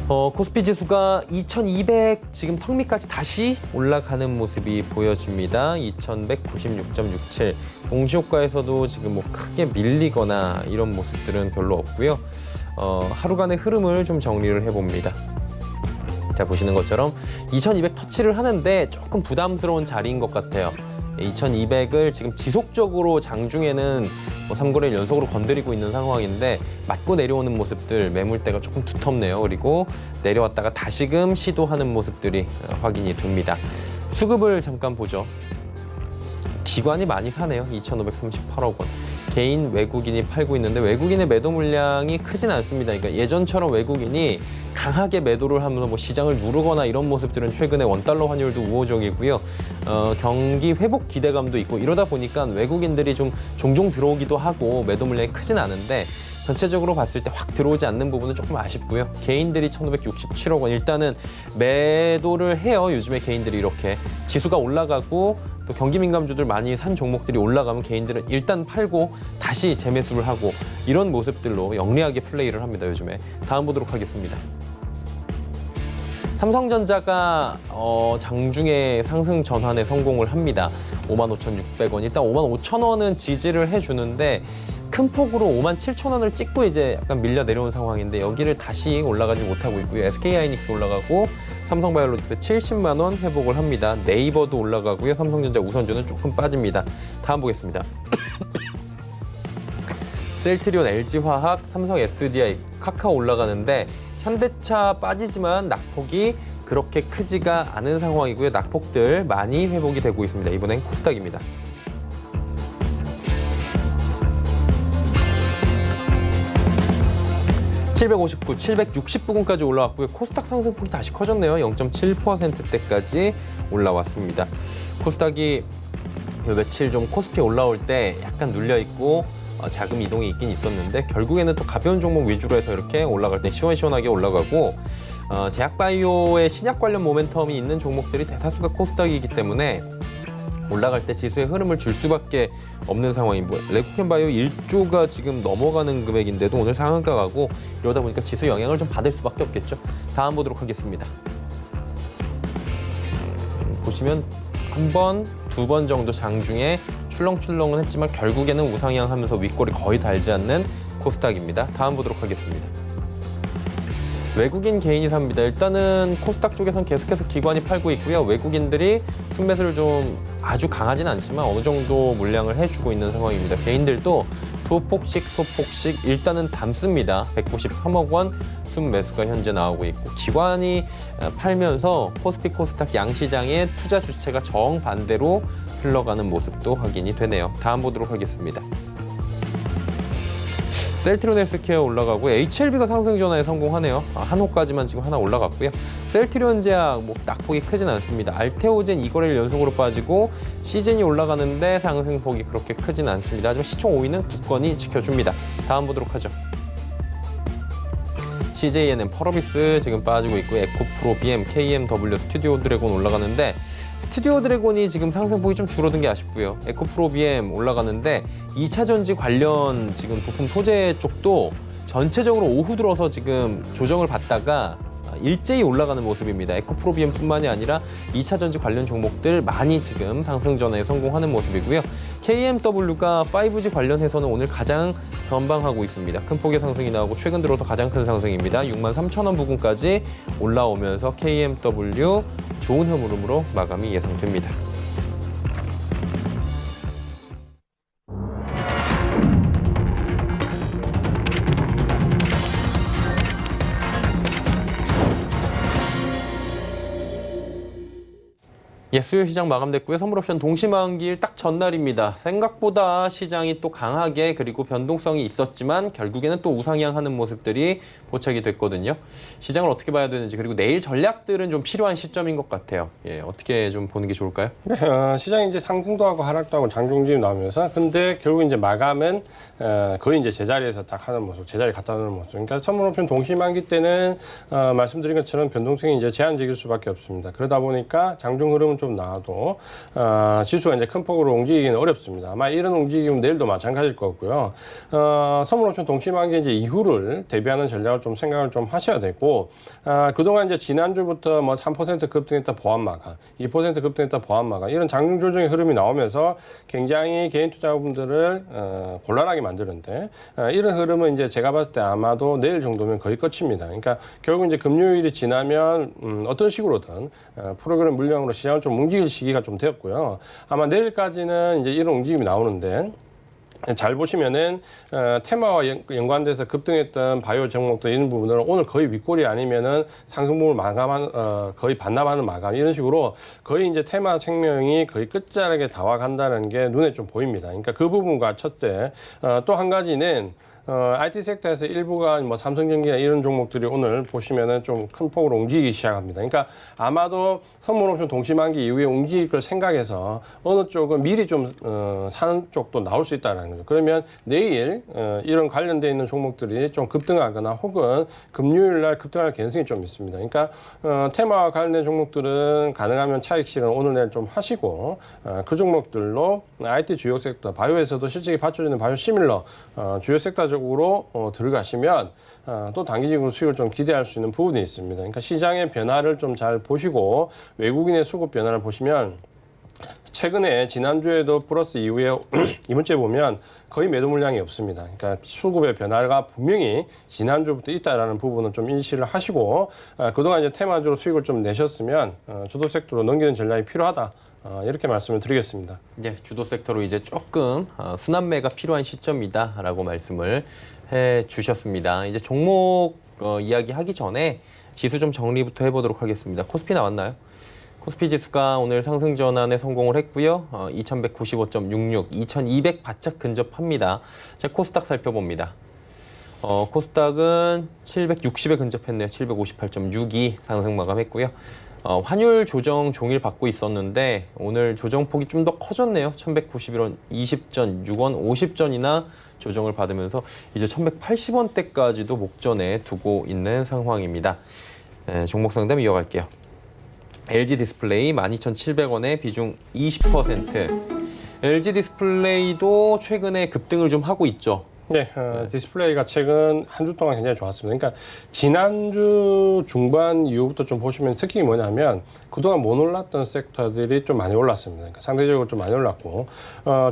코스피 지수가 2200 지금 턱 밑까지 다시 올라가는 모습이 보여집니다. 2196.67 동시효과에서도 지금 뭐 크게 밀리거나 이런 모습들은 별로 없고요. 하루간의 흐름을 좀 정리를 해봅니다. 자, 보시는 것처럼 2200 터치를 하는데 조금 부담스러운 자리인 것 같아요. 2200을 지금 지속적으로 장중에는 3거래일 연속으로 건드리고 있는 상황인데 맞고 내려오는 모습들 매물대가 조금 두텁네요. 그리고 내려왔다가 다시금 시도하는 모습들이 확인이 됩니다. 수급을 잠깐 보죠. 기관이 많이 사네요. 2,538억 원. 개인 외국인이 팔고 있는데 외국인의 매도 물량이 크진 않습니다. 그러니까 예전처럼 외국인이 강하게 매도를 하면서 뭐 시장을 누르거나 이런 모습들은 최근에 원달러 환율도 우호적이고요. 경기 회복 기대감도 있고 이러다 보니까 외국인들이 좀 종종 들어오기도 하고 매도 물량이 크진 않은데 전체적으로 봤을 때 확 들어오지 않는 부분은 조금 아쉽고요. 개인들이 1,567억 원. 일단은 매도를 해요. 요즘에 개인들이 이렇게 지수가 올라가고 또 경기 민감주들 많이 산 종목들이 올라가면 개인들은 일단 팔고 다시 재매수를 하고 이런 모습들로 영리하게 플레이를 합니다. 요즘에. 다음 보도록 하겠습니다. 삼성전자가 장중에 상승 전환에 성공을 합니다. 55,600원. 일단 55,000원은 지지를 해주는데 큰 폭으로 57,000원을 찍고 이제 약간 밀려 내려온 상황인데 여기를 다시 올라가지 못하고 있고요. SK하이닉스 올라가고 삼성바이오로직스 70만 원 회복을 합니다. 네이버도 올라가고요. 삼성전자 우선주는 조금 빠집니다. 다음 보겠습니다. 셀트리온, LG화학, 삼성 SDI, 카카오 올라가는데 현대차 빠지지만 낙폭이 그렇게 크지가 않은 상황이고요. 낙폭들 많이 회복이 되고 있습니다. 이번엔 코스닥입니다. (759, 760부근까지) 올라왔고요. 코스닥 상승폭이 다시 커졌네요. 0.7%대까지 올라왔습니다. 코스닥이 요 며칠 좀 코스피 올라올 때 약간 눌려있고 자금 이동이 있긴 있었는데 결국에는 또 가벼운 종목 위주로 해서 이렇게 올라갈 때 시원시원하게 올라가고 제약바이오의 신약 관련 모멘텀이 있는 종목들이 대다수가 코스닥이기 때문에 올라갈 때 지수의 흐름을 줄 수밖에 없는 상황이고 레쿠텐바이오 1조가 지금 넘어가는 금액인데도 오늘 상한가 가고 이러다 보니까 지수 영향을 좀 받을 수밖에 없겠죠. 다음 보도록 하겠습니다. 보시면 한 번, 두 번 정도 장중에 출렁출렁은 했지만 결국에는 우상향 하면서 윗골이 거의 닳지 않는 코스닥입니다. 다음 보도록 하겠습니다. 외국인 개인이 삽니다. 일단은 코스닥 쪽에선 계속해서 기관이 팔고 있고요. 외국인들이 순매수를 좀 아주 강하진 않지만 어느 정도 물량을 해주고 있는 상황입니다. 개인들도 소폭씩 일단은 담습니다. 193억 원 순매수가 현재 나오고 있고 기관이 팔면서 코스피 코스닥 양시장의 투자 주체가 정반대로 흘러가는 모습도 확인이 되네요. 다음 보도록 하겠습니다. 셀트리온 헬스케어 올라가고 HLB가 상승 전환에 성공하네요. 한호까지만 지금 하나 올라갔고요. 셀트리온 제약 낙폭이 크진 않습니다. 알테오젠 2거래일 연속으로 빠지고 시즌이 올라가는데 상승폭이 그렇게 크진 않습니다. 하지만 시총 5위는 굳건히 지켜줍니다. 다음 보도록 하죠. CJNM, 펄어비스 지금 빠지고 있고 에코프로, BM, KMW, 스튜디오 드래곤 올라가는데 스튜디오 드래곤이 지금 상승폭이 좀 줄어든 게 아쉽고요. 에코프로, BM 올라가는데 2차 전지 관련 지금 부품 소재 쪽도 전체적으로 오후 들어서 지금 조정을 받다가 일제히 올라가는 모습입니다. 에코프로, BM뿐만이 아니라 2차 전지 관련 종목들 많이 지금 상승 전환에 성공하는 모습이고요. KMW가 5G 관련해서는 오늘 가장 선방하고 있습니다. 큰 폭의 상승이 나오고 최근 들어서 가장 큰 상승입니다. 63,000원 부근까지 올라오면서 KMW 좋은 흐름으로 마감이 예상됩니다. 예, 수요 시장 마감됐고요. 선물옵션 동시만기일 딱 전날입니다. 생각보다 시장이 또 강하게 그리고 변동성이 있었지만 결국에는 또 우상향하는 모습들이 포착이 됐거든요. 시장을 어떻게 봐야 되는지 그리고 내일 전략들은 좀 필요한 시점인 것 같아요. 예, 어떻게 좀 보는 게 좋을까요? 네, 시장이 이제 상승도 하고 하락도 하고 장중짐 나오면서 근데 결국 이제 마감은 거의 이제 제자리에서 딱 하는 모습, 제자리 갖다 놓는 모습. 그러니까 선물옵션 동시만기 때는 말씀드린 것처럼 변동성이 이제 제한적일 수밖에 없습니다. 그러다 보니까 장중 흐름은 좀 나와도 지수가 이제 큰 폭으로 움직이기는 어렵습니다. 아마 이런 움직임은 내일도 마찬가지일 거고요. 선물옵션 동시만기 이제 이후를 대비하는 전략을 좀 생각을 좀 하셔야 되고 그동안 이제 지난주부터 뭐 3% 급등했다 보합 마감, 2% 급등했다 보합 마감 이런 장중 조정의 흐름이 나오면서 굉장히 개인 투자자분들을 곤란하게 만드는데 이런 흐름은 이제 제가 봤을 때 아마도 내일 정도면 거의 끝입니다. 그러니까 결국 이제 금요일이 지나면 어떤 식으로든 프로그램 물량으로 시장을 좀 움직일 시기가 좀 되었고요. 아마 내일까지는 이제 이런 움직임이 나오는데 잘 보시면은 테마와 연관돼서 급등했던 바이오 종목들 이런 부분들은 오늘 거의 윗골이 아니면은 상승분을 마감한 거의 반납하는 마감 이런 식으로 거의 이제 테마 생명이 거의 끝자락에 다와간다는 게 눈에 좀 보입니다. 그러니까 그 부분과 첫째 또 한 가지는 IT 섹터에서 일부가 뭐 삼성전기나 이런 종목들이 오늘 보시면은 좀 큰 폭으로 움직이기 시작합니다. 그러니까 아마도 선물옵션 동시만기 이후에 움직일 걸 생각해서 어느 쪽은 미리 좀 사는 쪽도 나올 수 있다는 거죠. 그러면 내일 이런 관련돼 있는 종목들이 좀 급등하거나 혹은 금요일 날 급등할 가능성이 좀 있습니다. 그러니까 테마와 관련된 종목들은 가능하면 차익 실현 오늘 내일 좀 하시고 그 종목들로 IT 주요 섹터, 바이오에서도 실적이 받쳐주는 바이오 시밀러 주요 섹터적으로 들어가시면 또 단기적으로 수익을 좀 기대할 수 있는 부분이 있습니다. 그러니까 시장의 변화를 좀 잘 보시고 외국인의 수급 변화를 보시면 최근에 지난주에도 플러스 이후에 이번 주에 보면 거의 매도 물량이 없습니다. 그러니까 수급의 변화가 분명히 지난주부터 있다라는 부분은 좀 인식을 하시고 그동안 이제 테마주로 수익을 좀 내셨으면 주도 섹터로 넘기는 전략이 필요하다. 이렇게 말씀을 드리겠습니다. 네, 주도 섹터로 이제 조금 순환매가 필요한 시점이다라고 말씀을 해주셨습니다. 이제 종목 이야기하기 전에 지수 좀 정리부터 해보도록 하겠습니다. 코스피 나왔나요? 코스피 지수가 오늘 상승 전환에 성공을 했고요. 2195.66, 2200 바짝 근접합니다. 자, 코스닥 살펴봅니다. 코스닥은 760에 근접했네요. 758.62 상승 마감했고요. 환율 조정 종일 받고 있었는데 오늘 조정폭이 좀 더 커졌네요. 1191원 20전, 6원 50전이나 조정을 받으면서 이제 1180원대까지도 목전에 두고 있는 상황입니다. 종목 상담 이어갈게요. LG 디스플레이 12,700원에 비중 20%. LG 디스플레이도 최근에 급등을 좀 하고 있죠. 네, 디스플레이가 최근 한 주 동안 굉장히 좋았습니다. 그러니까 지난주 중반 이후부터 좀 보시면 특징이 뭐냐면 그동안 못 올랐던 섹터들이 좀 많이 올랐습니다. 그러니까 상대적으로 좀 많이 올랐고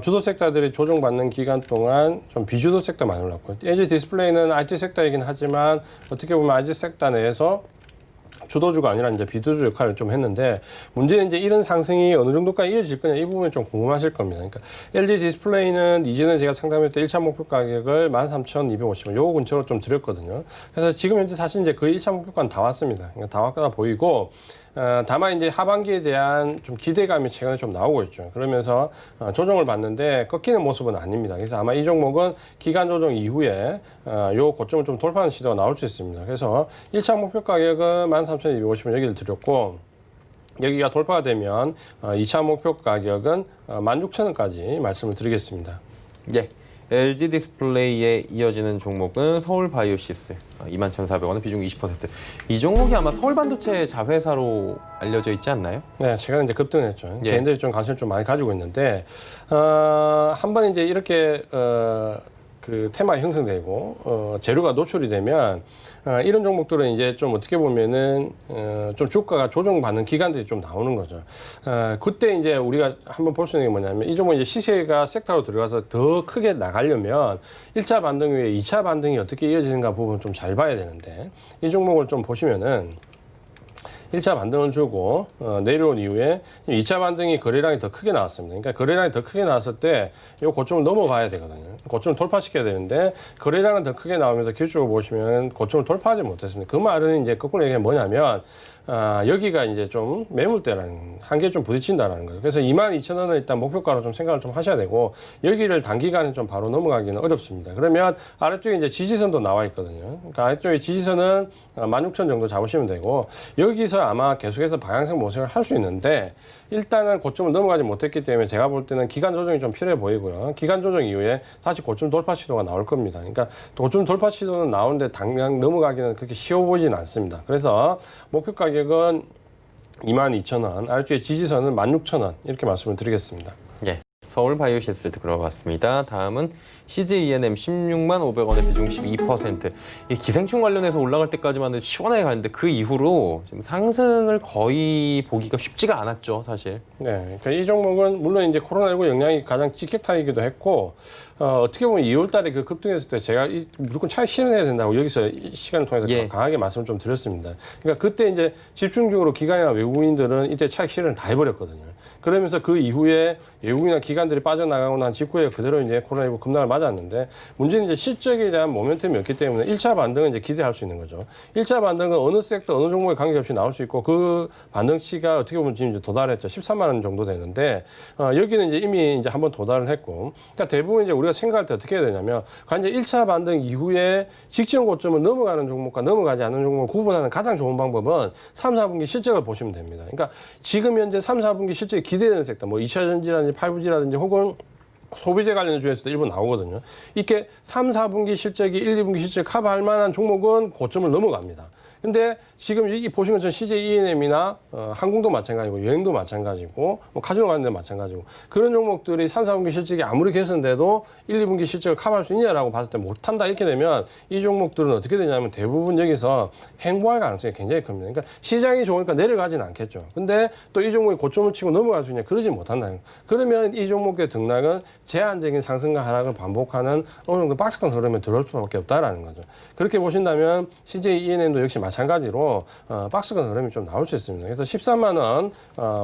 주도 섹터들이 조정받는 기간 동안 좀 비주도 섹터 많이 올랐고 LG 디스플레이는 IT 섹터이긴 하지만 어떻게 보면 IT 섹터 내에서 주도주가 아니라 이제 비주도 역할을 좀 했는데 문제는 이제 이런 상승이 어느 정도까지 이어질 거냐 이 부분이 좀 궁금하실 겁니다. 그러니까 LG 디스플레이는 이전에 제가 상담할 때 1차 목표 가격을 13,250원 요거 근처로 좀 드렸거든요. 그래서 지금 현재 사실 이제 거의 1차 목표가는 다 왔습니다. 그러니까 다 왔거나 보이고 다만 이제 하반기에 대한 좀 기대감이 최근에 좀 나오고 있죠. 그러면서 조정을 받는데 꺾이는 모습은 아닙니다. 그래서 아마 이 종목은 기간 조정 이후에 요 고점을 좀 돌파하는 시도가 나올 수 있습니다. 그래서 1차 목표 가격은 13,250원 여기를 드렸고 여기가 돌파가 되면 2차 목표 가격은 16,000원까지 말씀을 드리겠습니다. 예. LG 디스플레이에 이어지는 종목은 서울바이오시스 21,400원에 비중 20%. 이 종목이 아마 서울반도체 자회사로 알려져 있지 않나요? 네, 최근에 이제 급등했죠. 예. 개인들이 좀 관심을 좀 많이 가지고 있는데 한번 이제 이렇게 그 테마가 형성되고 재료가 노출이 되면 이런 종목들은 이제 좀 어떻게 보면은 좀 주가가 조정받는 기간들이 좀 나오는 거죠. 그때 이제 우리가 한번 볼 수 있는 게 뭐냐면 이 종목 이제 시세가 섹터로 들어가서 더 크게 나가려면 1차 반등 후에 2차 반등이 어떻게 이어지는가 부분 좀 잘 봐야 되는데 이 종목을 좀 보시면은 1차 반등을 주고 내려온 이후에 2차 반등이 거래량이 더 크게 나왔습니다. 그러니까 거래량이 더 크게 나왔을 때 이 고점을 넘어가야 되거든요. 고점을 돌파시켜야 되는데 거래량은 더 크게 나오면서 기술적으로 보시면 고점을 돌파하지 못했습니다. 그 말은 이제 거꾸로 얘기하면 뭐냐면 여기가 이제 좀 매물대라는 한계에 좀 부딪힌다라는 거예요. 그래서 22,000원을 일단 목표가로 좀 생각을 좀 하셔야 되고 여기를 단기간에 좀 바로 넘어가기는 어렵습니다. 그러면 아래쪽에 이제 지지선도 나와 있거든요. 그러니까 아래쪽에 지지선은 16,000 정도 잡으시면 되고 여기서 아마 계속해서 방향성 모색을 할 수 있는데 일단은 고점을 넘어가지 못했기 때문에 제가 볼 때는 기간 조정이 좀 필요해 보이고요. 기간 조정 이후에 다시 고점 돌파 시도가 나올 겁니다. 그러니까 고점 돌파 시도는 나오는데 당장 넘어가기는 그렇게 쉬워 보이진 않습니다. 그래서 목표 가격은 22,000원, 아래쪽에 지지선은 16,000원 이렇게 말씀을 드리겠습니다. 예. 서울 바이오시스 들어갔습니다. 다음은 CJ ENM 16만 500원에 비중 12%. 이 기생충 관련해서 올라갈 때까지만 해도 시원하게 가는데 그 이후로 지금 상승을 거의 보기가 쉽지가 않았죠, 사실. 네, 그러니까 이 종목은 물론 이제 코로나19 영향이 가장 직격탄이기도 했고 어떻게 보면 2월달에 그 급등했을 때 제가 무조건 차익 실현해야 된다고 여기서 이 시간을 통해서 예. 강하게 말씀을 좀 드렸습니다. 그러니까 그때 이제 집중적으로 기관이나 외국인들은 이때 차익 실현을 다 해버렸거든요. 그러면서 그 이후에 외국인이나 기관들이 빠져나가고 난 직후에 그대로 이제 코로나19 급락을 맞았는데 문제는 이제 실적에 대한 모멘텀이 없기 때문에 1차 반등은 이제 기대할 수 있는 거죠. 1차 반등은 어느 섹터, 어느 종목에 관계없이 나올 수 있고 그 반등치가 어떻게 보면 지금 이제 도달했죠. 13만 원 정도 되는데 여기는 이제 이미 이제 한번 도달을 했고 그러니까 대부분 이제 우리가 생각할 때 어떻게 해야 되냐면 과연 이제 1차 반등 이후에 직전 고점을 넘어가는 종목과 넘어가지 않는 종목을 구분하는 가장 좋은 방법은 3, 4분기 실적을 보시면 됩니다. 그러니까 지금 현재 3, 4분기 실적이 기대되는 섹터, 뭐 2차전지라든지 8부지라든지 혹은 소비재 관련 중에서도 일부 나오거든요. 이렇게 3, 4분기 실적이 1, 2분기 실적 커버할 만한 종목은 고점을 넘어갑니다. 근데 지금 여기 보신 것처럼 CJ ENM이나 항공도 마찬가지고 여행도 마찬가지고 뭐 카지노 가는 데 마찬가지고 그런 종목들이 3, 4분기 실적이 아무리 개선돼도 1, 2분기 실적을 커버할 수 있냐라고 봤을 때 못한다 이렇게 되면 이 종목들은 어떻게 되냐면 대부분 여기서 행보할 가능성이 굉장히 큽니다. 그러니까 시장이 좋으니까 내려가지는 않겠죠. 근데 또 이 종목이 고점을 치고 넘어갈 수 있냐 그러지 못한다는 거예요. 그러면 이 종목의 등락은 제한적인 상승과 하락을 반복하는 어느 정도 박스권 흐름에 들어올 수밖에 없다라는 거죠. 그렇게 보신다면 CJ ENM도 역시 마찬가지로 박스권 흐름이 좀 나올 수 있습니다. 그래서 13만 원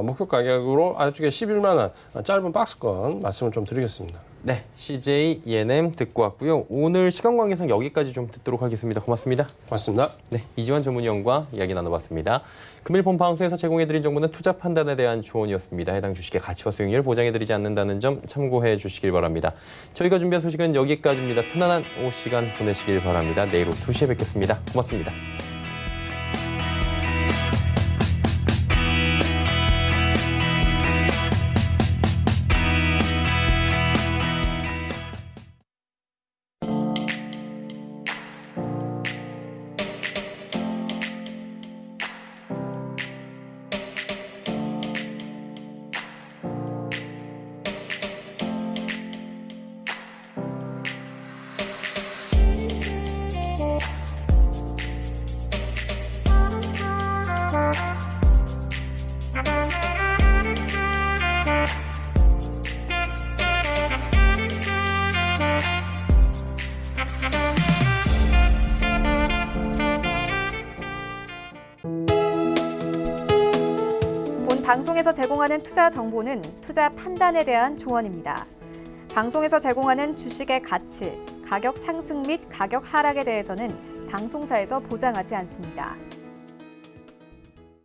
목표 가격으로 아래쪽에 11만 원 짧은 박스권 말씀을 좀 드리겠습니다. 네, CJ ENM 듣고 왔고요. 오늘 시간 관계상 여기까지 좀 듣도록 하겠습니다. 고맙습니다. 고맙습니다. 네, 이지환 전문위원과 이야기 나눠봤습니다. 금일 본 방송에서 제공해드린 정보는 투자 판단에 대한 조언이었습니다. 해당 주식의 가치와 수익률 보장해드리지 않는다는 점 참고해 주시길 바랍니다. 저희가 준비한 소식은 여기까지입니다. 편안한 오후 시간 보내시길 바랍니다. 내일 오후 2시에 뵙겠습니다. 고맙습니다. 방송에서 제공하는 투자 정보는 투자 판단에 대한 조언입니다. 방송에서 제공하는 주식의 가치, 가격 상승 및 가격 하락에 대해서는 방송사에서 보장하지 않습니다.